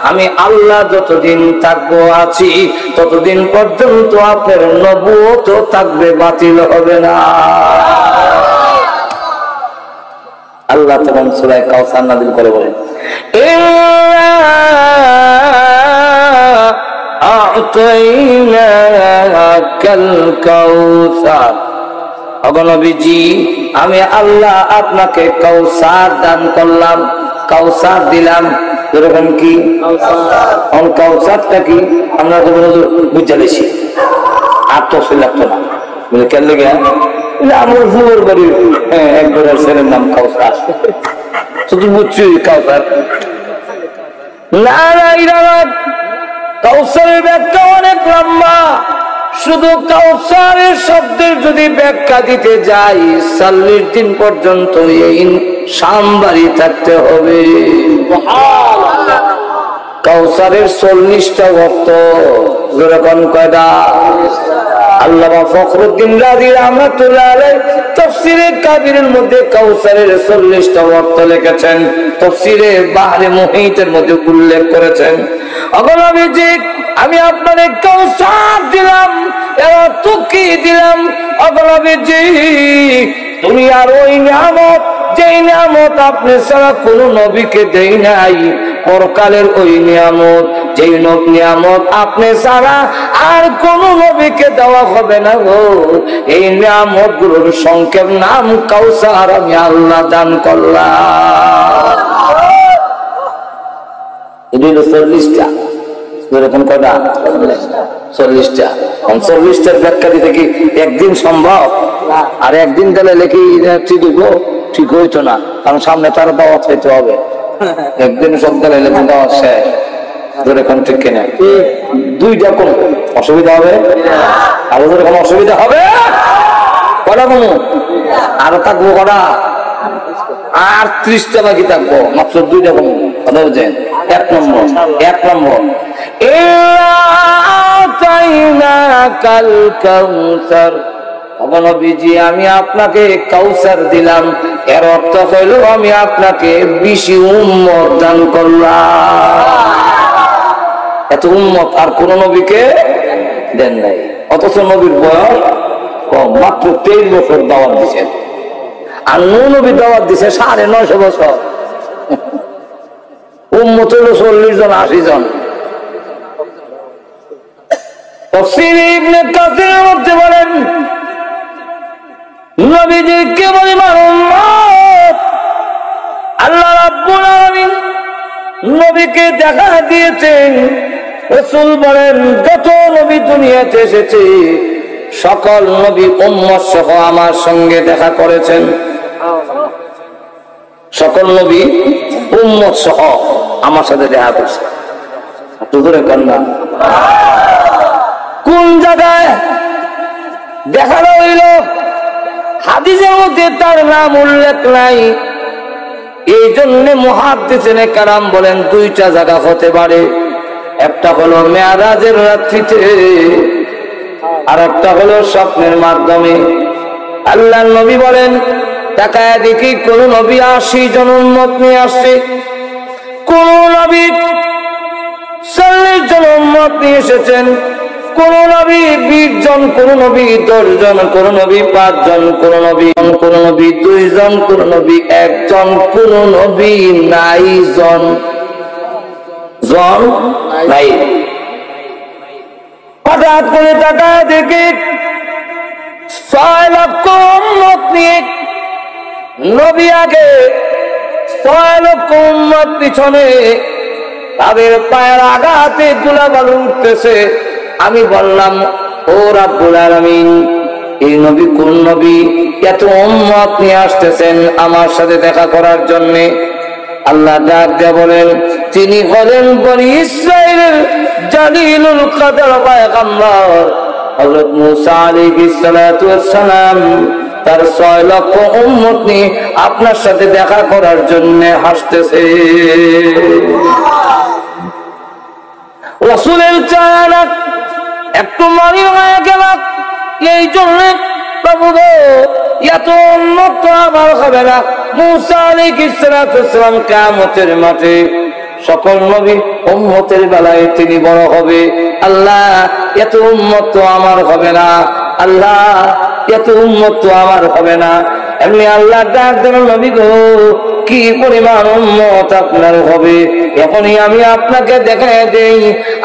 আমি আল্লাহ যতদিন থাকবো আছি ততদিন পর্যন্ত আপনার নবুয়ত থাকবে, বাতিল হবে না। আল্লাহ তখন সূরা কাউসার নাযিল করে বলেন, আ'তাইনাকাল কাউসার, ওগো নবীজি আমি আল্লাহ আপনাকে কাউসার দান করলাম, কাউসার দিলাম। এরকম কি কাউসারটা কি আমরা তো বুঝে লেছি, আর তো লাগতো না বলে কেন লেগে আমার ফুলের বাড়ির একবার ছেলের নাম কাউসার, শুধু বুঝছি কাউসার না। কাউসারের ব্যাখ্যা অনেক লম্বা, শুধু কাউসারের শব্দের যদি ব্যাখ্যা দিতে যাই 40 দিন পর্যন্ত এই সামবাড়ি থাকতে হবে। কাউসারের 40টা অর্থ, যেরকম কয়টা আল্লামা ফখরুদ্দিন রাজি রাহমাতুল্লাহ আলাইহি তাফসীরে কাবীরের মধ্যে কাউসারের 40টা অর্থ লিখেছেন, তাফসীরে বাহরে মুহিতের মধ্যে উল্লেখ করেছেন। নবীজি আমি আপনাকে কাউসার দিলাম, এর অর্থ কি দিলাম? নবীজি দুনিয়ার ওই নিয়ামত, যেই নিয়ামত আপনি ছাড়া কোন নবীকে দেই নাই, পরকালের ওই নিয়ামত, যেই নিয়ামত আপনি ছাড়া আর কোন নবীকে দেওয়া হবে না গো, এই নিয়ামত গুলোর সংক্ষেপ নাম কাউসার আমি আল্লাহ দান করলাম। এটি হলো 40টা, এরকম কয়টা? 40টা। 40টার ব্যাখ্যা দিতে কি একদিন সম্ভব? আর একদিন গেলে লেখি ঠিক হইতো না, কারণ সামনে তার দাওয়াত হইতে হবে। একদিন সব গেলে লেখুন দাওয়াত শেষ, এখন ঠিক কিনা? 2টা কোন অসুবিধা হবে? আর ওদের কোনো অসুবিধা হবে? কটা কোন আরো থাকবো কটা? আর 30টা বাকি থাকবো, মাত্র 2টা কোন কথা বলছেন। 1 নম্বর নবীজি আমি আপনাকে কাউসার দিলাম, এর অর্থ হইল আমি আপনাকে বেশি উম্মত দান করলাম। এত উম্মত আর কোন নবীকে দেন নাই, অথচ নবীর বয়স কম, মাত্র 23 বছর দাওয়াত দিচ্ছেন। আর নবী দাওয়াত দিছে 950 বছর, উম্মত হলো 40 জন 80 জন। তাফসীরে ইবনে কাসিরের মধ্যে বলেন নবীজি কেবল উম্মত, আল্লাহ রাব্বুল আলামিন নবীকে দেখা দিয়েছেন। রাসূল বলেন যত নবী দুনিয়াতে এসেছে সকল নবী উম্মত সহ আমার সঙ্গে দেখা করেছেন। সকল নবী উম্মত সহ আমার সাথে দেখা করছে। কোন জায়গায় দেখানো হইল? হাদিসের মধ্যে তার নাম উল্লেখ নাই। এই জন্য মুহাদ্দিসিনে কেরাম বলেন 2টা জায়গা হতে পারে, একটা হলো মেরাজের রাত্রিতে, আর একটা হলো স্বপ্নের মাধ্যমে। আল্লাহর নবী বলেন তাকায় দেখি কোন নবী 80 জন উম্মত নিয়ে আসছে, কোন নবী 40 জন উম্মত নিয়ে এসেছেন, কোন নবী 20 জন, কোন নবী 10 জন, কোন নবী 5 জন, কোন নবী 2 জন, কোন নবী 1 জন, কোন নবী নাই জন নাই। হঠাৎ করে তাকায় দেখি 6 লক্ষ উম্মত নিয়ে নবী আগে, 6 লক্ষ উম্মত পিছনে, তাদের পায়ের আঘাতে ধুলাবালু উঠতেছে। আমি বললাম ও রাব্বুল আলামিন, এই নবী কোন নবী? এত উম্মত নিয়ে আসতেছেন আমার সাথে দেখা করার জন্য। আল্লাহ ডাক দিয়ে বলেন তিনি হলেন বনি ইসরাইলের জালিলুল কদর পয়গম্বর হযরত মুসা আলাইহিস সালাতু ওয়াস সালাম। তার 6 লক্ষ উম্মত নিয়ে আপনার সাথে দেখা করার জন্য হাসতেছে। রাসূলের চেহারা একটু মলিন হয়ে গেল, এই জন্য প্রভু গো এত উম্মত আমার হবে না। মুসা আলাইহিস সালাতু ওয়াস সালাম কিয়ামতের মাঠে সকল নবী উম্মতের বেলায় তিনি বড় হবে। আল্লাহ এত উম্মত তো আমার হবে না, আল্লাহ এত উম্মত তো আমার হবে না। এমনি আল্লাহ ডাক দেন নবী গো কি পরিমাণ উম্মত আপনার হবে, এখনই আমি আপনাকে দেখায় দেই।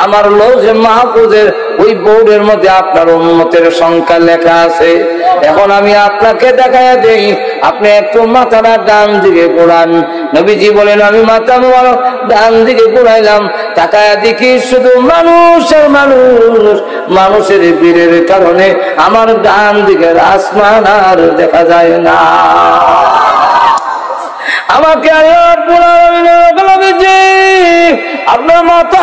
আমার লৌহে মাহফুজের ওই বোর্ডের মধ্যে আপনার উম্মতের সংখ্যা লেখা আছে। এখন আমি আপনাকে দেখায় দেই, আপনি একটু মাথাটা ডান দিকে ঘোরান। নবীজি বলেন আমি মাথা ডান দিকে ঘুরাইলাম, তাকায় দেখি শুধু মানুষের মানুষ, মানুষের ভিড়ের কারণে আমার ডান দিকের আসমান আর দেখা যায় না। আমাকে আপনার মাথা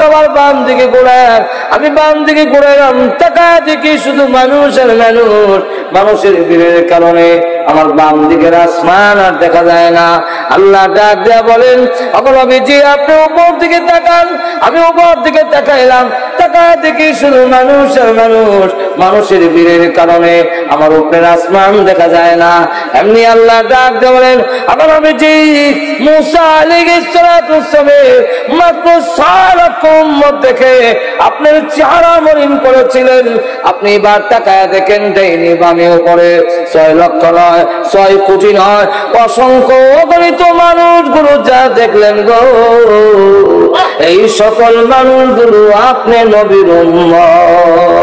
আমার বাম দিকে ঘোরান। আমি বাম দিকে ঘুরাইলাম, তাকায় দেখি শুধু মানুষের মানুষ, মানুষের ভিড়ের কারণে আমার বাম দিকের আসমান আর দেখা যায় না। আল্লাহ ডাক দেয়া বলেন, নবীজি আপনি উপর দিকে তাকান। আমি উপর দিকে তাকাইলাম, তাকায় দেখি শুধু মানুষ আর মানুষ। মানুষের ভিড়ের কারণে আমার উপরের আসমান দেখা যায় না। এমনি আল্লাহ ডাক দেয়া বলেন, নবীজি মুসা আলাইহিস সালাম মাত্র 6 লক্ষ উম্মত দেখে আপনার চেহারা মলিন করেছিলেন। আপনি এবার তাকায় দেখেন, ডাইনি বামে উপরে 6 লক্ষ নয়, 6 কোটি নয়, অসংখ্য অগণিত মানুষগুলো যা দেখলেন গো, এই সকল মানুষগুলো আপনি নবীর উম্মত।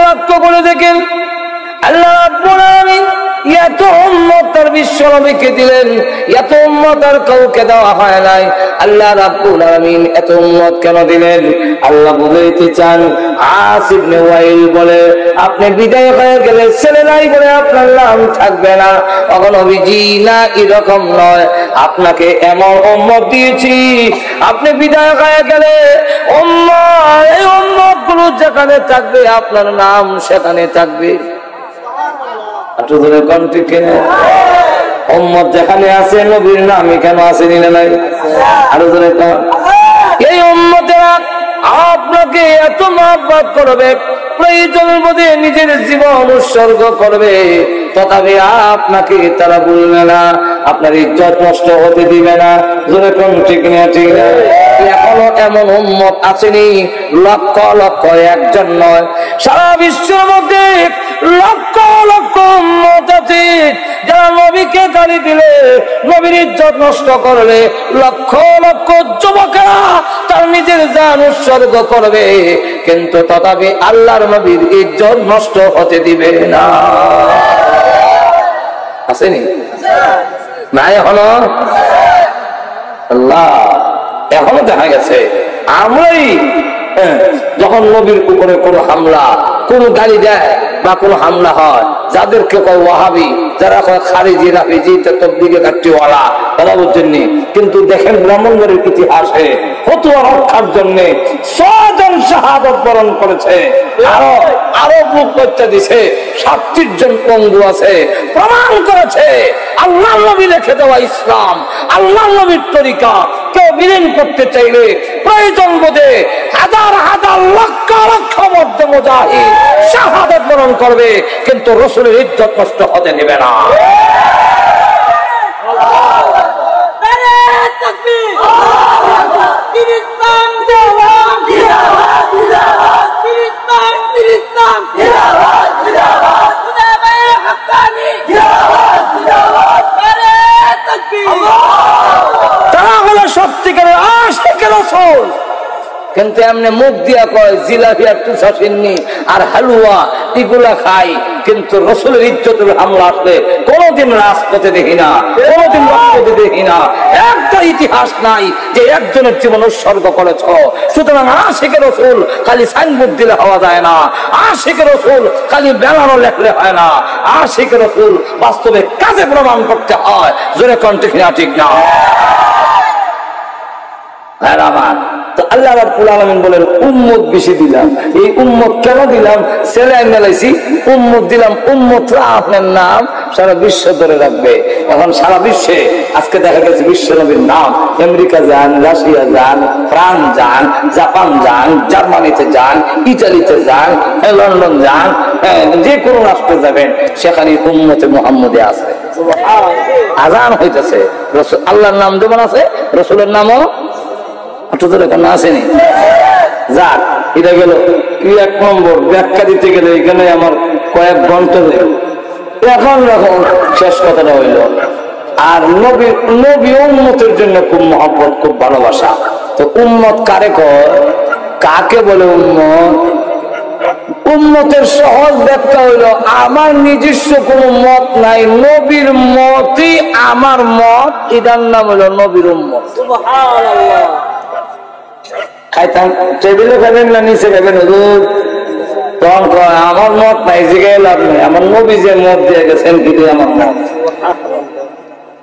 লক্ষ্য করে দেখেন, আল্লাহ রাব্বুল আলামিন এত উম্মত তার বিশ্ব নবীকে দিলেন, এত উম্মত আর কাউকে দেওয়া হয় নাই। আল্লাহ রাব্বুল আলামিন এত উম্মত কেন দিলেন? আল্লাহ বুঝাইতে চান। আস ইবনে ওয়াইল বলে, আপনি বিদায় হয়ে গেলে ছেলে নাই বলে আপনার নাম থাকবে না। তখন নবীজি না, এরকম নয়, আপনাকে এমন উম্মত দিয়েছি, আপনি বিদায় হয়ে গেলে উম্মত, এই উম্মত গুলো যেখানে থাকবে আপনার নাম সেখানে থাকবে। উম্মত যেখানে আছে নবীর নাম কেন আছে নিলে নাই? আরো জোরে কন। এই উম্মতেরা আপনাকে এত মহব্বত করবে, প্রয়োজনের মধ্যে নিজের জীবন উৎসর্গ করবে, তথাপি আপনাকে তারা বলবে না, আপনার ইজ্জত নষ্ট হতে দিবে না। জোরে কোন ঠিক না? ঠিক না? এখনো এমন উম্মত আসেনি, লক্ষ লক্ষ, একজন নয়, সারা বিশ্বের মধ্যে লক্ষ লক্ষ উম্মত আছে যারা নবীকে গালি দিলে, নবীর ইজ্জত নষ্ট করলে, লক্ষ লক্ষ যুবকেরা তার নিজের জান উৎসর্গ করবে, কিন্তু তথাপি আল্লাহর নবীর ইজ্জত নষ্ট হতে দিবে না। আসেনি না? এখনো আল্লাহ এখনো দেখা গেছে আমরাই যখন নবীর উপরে কোনো হামলা, কোনো গালি দেয় বা কোনো হামলা হয়, যাদেরকে কয় ওয়াহাবি, যারা কয় খারিজি, রাফিজি, তবলিগি কাট্টিওয়ালা, তারা বুঝছেন। কিন্তু দেখেন ব্রাহ্মণবাড়ির ইতিহাসে ফতোয়া রক্ষার জন্য 6 জন শাহাদাত বরণ করেছে, আরো বুক বাচ্চা দিছে, 37 জন পঙ্গু আছে। প্রমাণ করেছে আল্লাহর নবী রেখে দেওয়া ইসলাম, আল্লাহর নবীর তরিকা কেউ বিলীন করতে চাইলে প্রয়োজন বোধে হাজার হাজার লক্ষ লক্ষ মধ্যে মুজাহিদ শাহাদাত বরণ করবে, কিন্তু রাসূলের ইজ্জত নষ্ট হতে দেবে না। তারা হলো সত্যিকারের আশিকে রাসূল, কিন্তু এমনি মুখ দিয়া কয় জিলাপি আর তুষা সিন্নি আর হালুয়া এগুলা খাই, কিন্তু রাসূলের ইজ্জতের হামলা আসলে কোনোদিন রাজপথে দেখি না, কোনোদিন রাজপথে দেখি না। একটা ইতিহাস নাই যে একজনের জীবন উৎসর্গ করেছ। সুতরাং আশিকে রাসূল খালি সাইনবোর্ড দিলে হওয়া যায় না, আশিকে রাসূল খালি ব্যানারও লেখলে হয় না, আশিকে রাসূল বাস্তবে কাজে প্রমাণ করতে হয়। জোরে কোন ঠিক না? ঠিক না? হ্যাঁ আমার তো আল্লাহ রাব্বুল আলামিন বলেন উম্মত বেশি দিলাম। এই উম্মত কেন দিলাম? ছেলে আইনালাইছি, উম্মত দিলাম। উম্মতরা আপনার নাম সারা বিশ্ব ধরে রাখবে। এখন সারা বিশ্বে আজকে দেখা গেছে বিশ্ব নবীর নাম, আমেরিকা যান, রাশিয়া যান, ফ্রান্স যান, জাপান যান, জার্মানিতে যান, ইটালিতে যান, লন্ডন যান, যে কোনো রাষ্ট্রে যাবেন সেখানে উম্মতে মুহাম্মদে আছে, আজান হইতেছে, আল্লাহর নাম যেমন আছে রাসূলের নামও আসেনি। যাক, এটা গেল কি 1 নম্বর ব্যাখ্যা দিতে গেলে এখানে আমার কয়েক ঘন্টা যায়। এখন শেষ কথাটা হইল, আর নবী উম্মতের জন্য খুব মহব্বত, খুব ভালোবাসা। তো উম্মত কারে কয়, কাকে বলে উম্মত? উম্মতের সহজ ব্যাখ্যা হইল, আমার নিজস্ব কোন মত নাই, নবীর মতই আমার মত, এটার নাম হইল নবীর উম্মত। সুবহানাল্লাহ। খাইতাম টেবিলে খাবেন না নিচে খাবেন? তখন আমার মত নাই, জিগায় লাভ নেই, আমার নবী যে মত দিয়ে গেছেন কিন্তু আমার মত।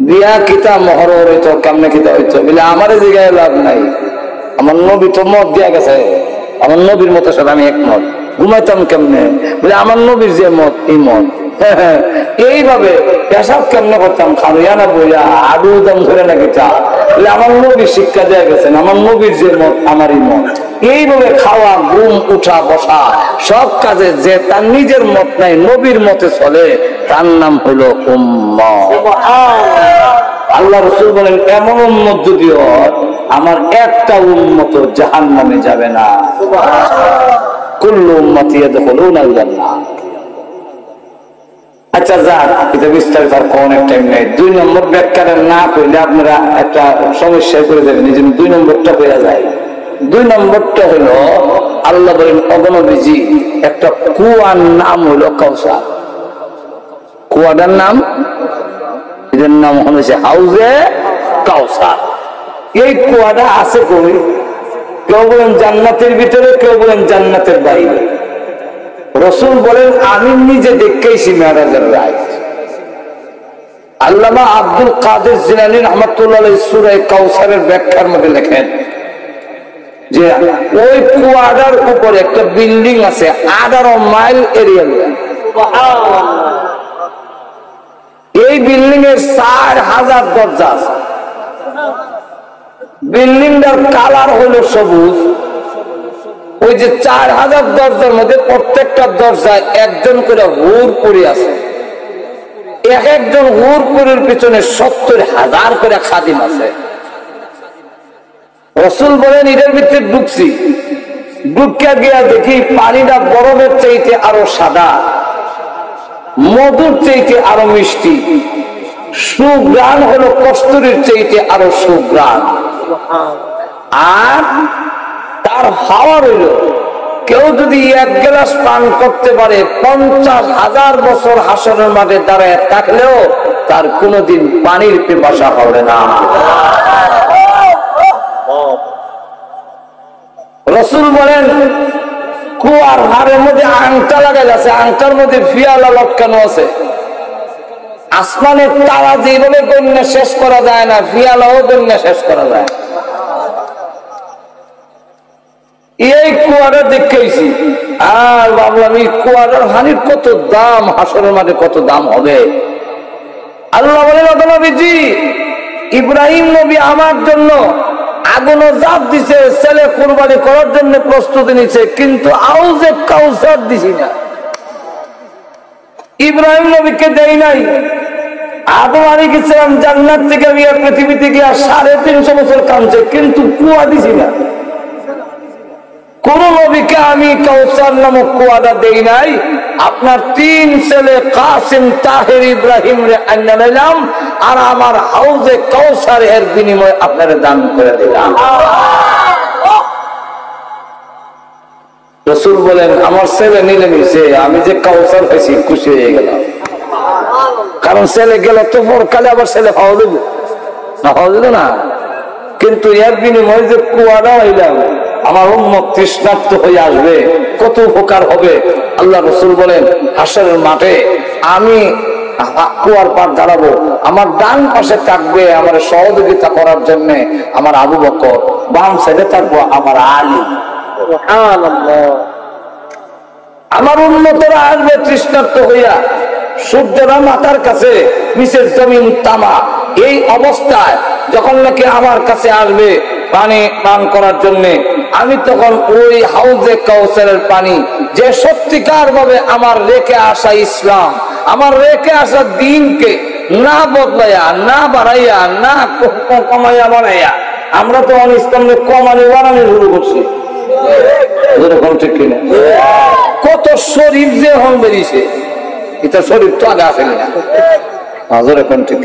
বিয়া কিতা মহর হইতো, কেমনে কিতা হইতো বলে আমারে জিগায় লাভ নাই, আমার নবী তো মত দিয়া গেছে, আমার নবীর মতের সাথে আমি একমত। ঘুমাইতাম কেমনে? বলে আমার নবীর যে মত এই মত। এইভাবে পেশাব কেমনে করতাম? খাওয়া না বইয়া আলু দম করে নাকি চা? বলে আমার নবীর শিক্ষা দেয়া গেছেন, আমার নবীর যে মত আমারই মত। এইভাবে খাওয়া, ঘুম, উঠা, বসা সব কাজে যে তার নিজের মত নাই, নবীর মতে চলে, তার নাম হলো উম্মত। আল্লাহ রাসূল বলেন এমন উম্মত যদি হয়, আমার একটা উম্মত জাহান্নামে যাবে না। কুল্লু উম্মতি ইয়াদখুলুনাল জান্নাহ। আচ্ছা যাক, এটা বিস্তারিত আর অনেক টাইম নেই। 2 নম্বর ব্যাখ্যাটা না করলে আপনারা একটা সমস্যায় পড়ে যাবেন। এই জন্য 2 নম্বরটা হয়ে যায়। 2 নম্বরটা হলো আল্লাহ বলেন অগণবিজি একটা কুয়ার নাম হলো কাউসার। কুয়াটার নাম, এদের নাম হয়েছে হাউজে কাউসার। এই কুয়াটা আছে কই? কেউ বলেন জান্নাতের ভিতরে, কেউ বলেন জান্নাতের বাইরে। রাসূল বলেন আমি নিজে দেখেছি মেরাজের রাত। আল্লামা আব্দুল কাদের জিলানী রাহমাতুল্লাহ আলাইহি সূরা কাউসারের ব্যাখ্যার মধ্যে লেখেন যে ওই কুয়াটার উপরে একটা বিল্ডিং আছে 18 মাইল এরিয়া। সুবহানাল্লাহ। এই বিল্ডিং এর 4000 দরজা আছে। বিল্ডিংটার কালার হলো সবুজ। ওই যে 4000 দরজার মধ্যে প্রত্যেকটা দরজায় একজন করে হুর পড়ে আছে। এক একজন হুর পরের পিছনে 70,000 করে খাদিম আছে। রাসূল বলেন এটার ভিতরে ঢুকছি, ঢুকিয়া গিয়া দেখি পানিটা বরফের চাইতে আরো সাদা, মধুর চাইতে আরো মিষ্টি, সুঘ্রাণ হলো কস্তুরীর চাইতে আরো সুঘ্রাণ। আর তার হাওয়া রইল, কেউ যদি 1 গ্লাস পান করতে পারে 50,000 বছর হাসরের মাঠে দাঁড়ায় থাকলেও তার কোনোদিন পানির পিপাসা হবে না। রাসূল বলেন কুয়ার হাড়ের মধ্যে আংটা লাগাই আছে, আংটার মধ্যে ফিয়ালা লটকানো আছে। আসমানের তারা যেভাবে গণ্যা শেষ করা যায় না, ফিয়ালাও গণ্যা শেষ করা যায়। এই কুয়াটা দেখেছি আর ভাবলাম এই কুয়াটার হানির কত দাম, হাসরের মাঠে কত দাম হবে। আল্লাহ বলেন নবীজি ইব্রাহিম নবী আমার জন্য আগুনও জাপ দিছে, ছেলে কুরবানি করার জন্য প্রস্তুতি নিছে, কিন্তু হাউজে কাউসার দিছি না। ইব্রাহিম নবীকে দেই নাই। আদম আলাইহিস সালাম জান্নাত থেকে গিয়ে পৃথিবীতে গিয়ে 350 বছর কাঁদছে, কিন্তু কুয়া দিছি না। কোন নবীকে আমি কাউসার নামক কুয়াটা দেই নাই। আপনার 3 ছেলে কাসিম, তাহের, ইব্রাহিম রে আইনা নিলাম, আর আমার হাউজে কাউসার এর বিনিময়ে আপনারে দান করে দিলাম। রাসূল বলেন আমার ছেলে নিলে নিছে, আমি যে কাউসার হয়েছি খুশি হয়ে গেলাম। কারণ ছেলে গেল তো পরকালে আবার ছেলে পাওয়া দেবো না, পাওয়া দেবে না। কিন্তু এর বিনিময়ে যে কুয়াটা হইলাম, আমার উম্মত তৃষ্ণার্ত হয়ে আসবে, কত উপকার হবে। আল্লাহ রাসূল বলেন হাসরের মাঠে আমি কুয়ার পার দাঁড়াবো, আমার ডান পাশে থাকবে আমার সহযোগিতা করার জন্য আমার আবু বকর, বাম সাইডে থাকবো আমার আলী। সুবহানাল্লাহ। আমার উম্মতরা আসবে তৃষ্ণার্ত হইয়া, সূর্যরা মাথার কাছে, নিচের জমিন তামা। এই অবস্থায় যখন নাকি আমার কাছে আসবে পানি পান করার জন্য, আমি তখন ওই হাউজে কাউসারের পানি, যে সত্যিকার ভাবে আমার রেখে আসা ইসলাম, আমার রেখে আসা দিনকে না বদলাইয়া, না বাড়াইয়া, না কমাইয়া বাড়াইয়া, আমরা তো ইসলামকে কমানি বাড়ানি শুরু করছি। ঠিক কিনা? কত শরীফ যে হন বেরিয়েছে, এটা শরীফ তো আগে আসেনি না। এখন ঠিক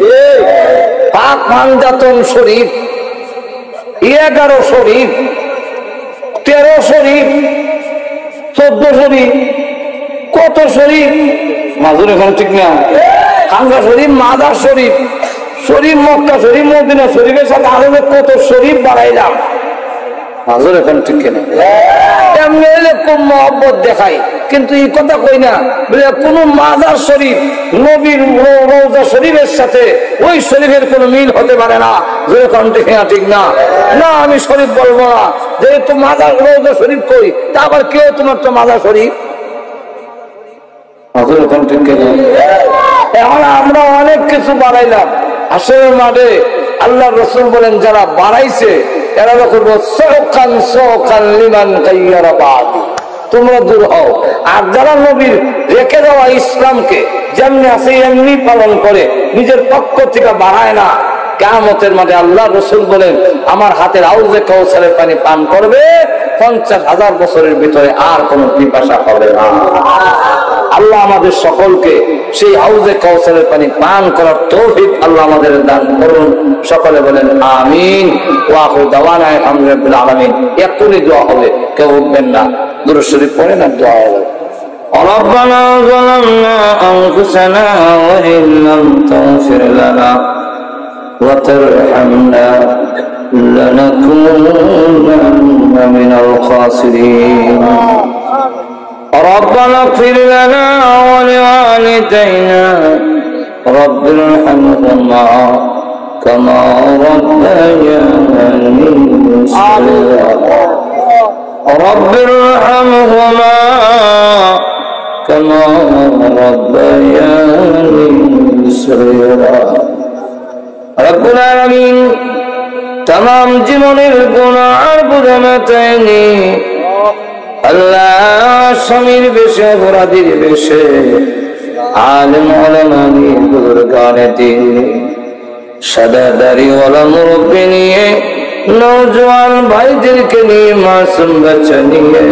পাক মানজাতন শরীফ 11 শরীফ, 13 শরীফ, 14 শরীফ, কত শরীফ মাজুর এখন ঠিক না। খানকা শরীফ, মাদার শরীফ, শরীফ মক্কা শরীফ, মদিনা শরীফের সাথে আরো কত শরীফ বাড়াইলাম। মাজুর এখন ঠিক কিনা? এমনি এলে খুব মহব্বত দেখাই, কিন্তু এই কথা কই না কোন মাজার শরীফ নবীর রওজা শরীফের সাথে ওই শরীফের কোন মিল হতে পারে না। যেরকম ঠিক না, ঠিক না, না আমি শরীফ বলবো না। যেহেতু মাজার রওজা শরীফ কই, তা আবার কেউ তোমার তো মাজার শরীফ। এখন আমরা অনেক কিছু বাড়াইলাম, আসলে মাঠে আল্লাহ রসুল বলেন যারা বাড়াইছে এরা করবো সকান সকান লিমান কাইয়ারা বাদি, তোমরা দূর হও। আর যারা নবীর রেখে দেওয়া ইসলামকে যেমনি আছে এমনি পালন করে, নিজের পক্ষ থেকে বাড়ায় না, কিয়ামতের মাঠে আল্লাহ রসুল বলেন আমার হাতের হাউজে কাউসারের পানি পান করবে 50,000 বছরের ভিতরে আর কোন পিপাসা হবে না। আল্লাহ আমাদের সকলকে সেই হাউজে কাউসারের পানি পান করার তৌফিক আল্লাহ আমাদের দান করুন। সকলে বলেন আমিন। ওয়া আখিরু দাওয়ানা আলহামদুলিল্লাহি রাব্বিল আলামিন। এক্ষুনি দোয়া হবে, কেউ উঠবেন না, দুরূদ শরীফ পড়েন আর দোয়া হবে। ربنا ظلمنا أنفسنا وإن لم تغفر لنا وترحمنا لنكونن من الخاسرين ربنا اغفر لنا ولوالدينا رب ارحمهما كما ربياني صغيرا رب ارحمهما كما ربياني صغيرا رب العالمين तमाम জীবনের গুনাহ আর বুঝামাতাইনি আল্লাহ স্বামীর বেশে অপরাধীর বেশে আলেম ওলামানি বুজুর্গানে দিন সাদা দাড়িওয়ালা মুরব্বি নিয়ে নওজোয়ান ভাইদেরকে নিয়ে মাসুম বাচ্চা নিয়ে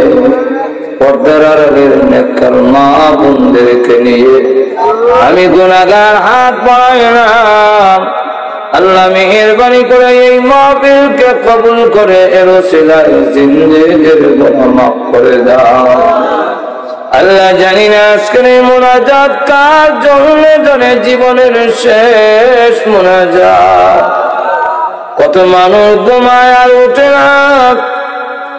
পর্দার আড়ালের নেককার মা বোনদেরকে নিয়ে আমি গুনাহগার হাত বাড়াইলাম। আল্লাহ মেহেরবানি করে এই মাহফিলকে কবুল করে এর ওসিলায় জিন্দেগির গুনাহ মাফ করে দাও। আল্লাহ জানি না আজকের এই মুনাজাত কার জন্য জনে জীবনের শেষ মুনাজাত। কত মানুষ ঘুমায় আর উঠে না,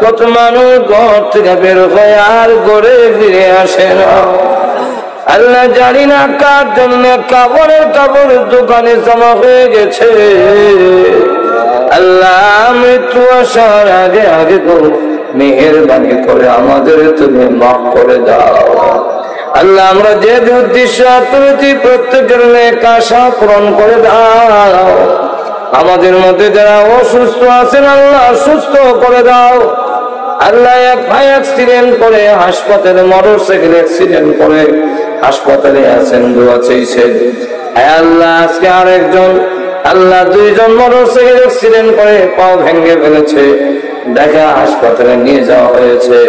কত মানুষ ঘর থেকে বের হয়ে আর ঘরে ফিরে আসে না। আল্লাহ জানি না কার জন্য কাপড়ের দোকানে জমা হয়ে গেছে। আল্লাহ মৃত্যু আসার আগে আগে তো মেহেরবানি করে আমাদের তুমি মাফ করে দাও। আল্লাহ আমরা যে উদ্দেশ্য তুলেছি প্রত্যেকের নেক আশা পূরণ করে দাও। আমাদের মধ্যে যারা অসুস্থ আছেন আল্লাহ সুস্থ করে দাও। আল্লাহ এক ভাই অ্যাক্সিডেন্ট করে হাসপাতালে, মোটরসাইকেল অ্যাক্সিডেন্ট করে হাসপাতালে আছেন, দোয়া চাইছেন। আল্লাহ আজকে আরেকজন আল্লাহ 2 জন মোটরসাইকেল অ্যাক্সিডেন্ট করে পাও ভেঙে ফেলেছে, দেখা হাসপাতালে নিয়ে যাওয়া হয়েছে।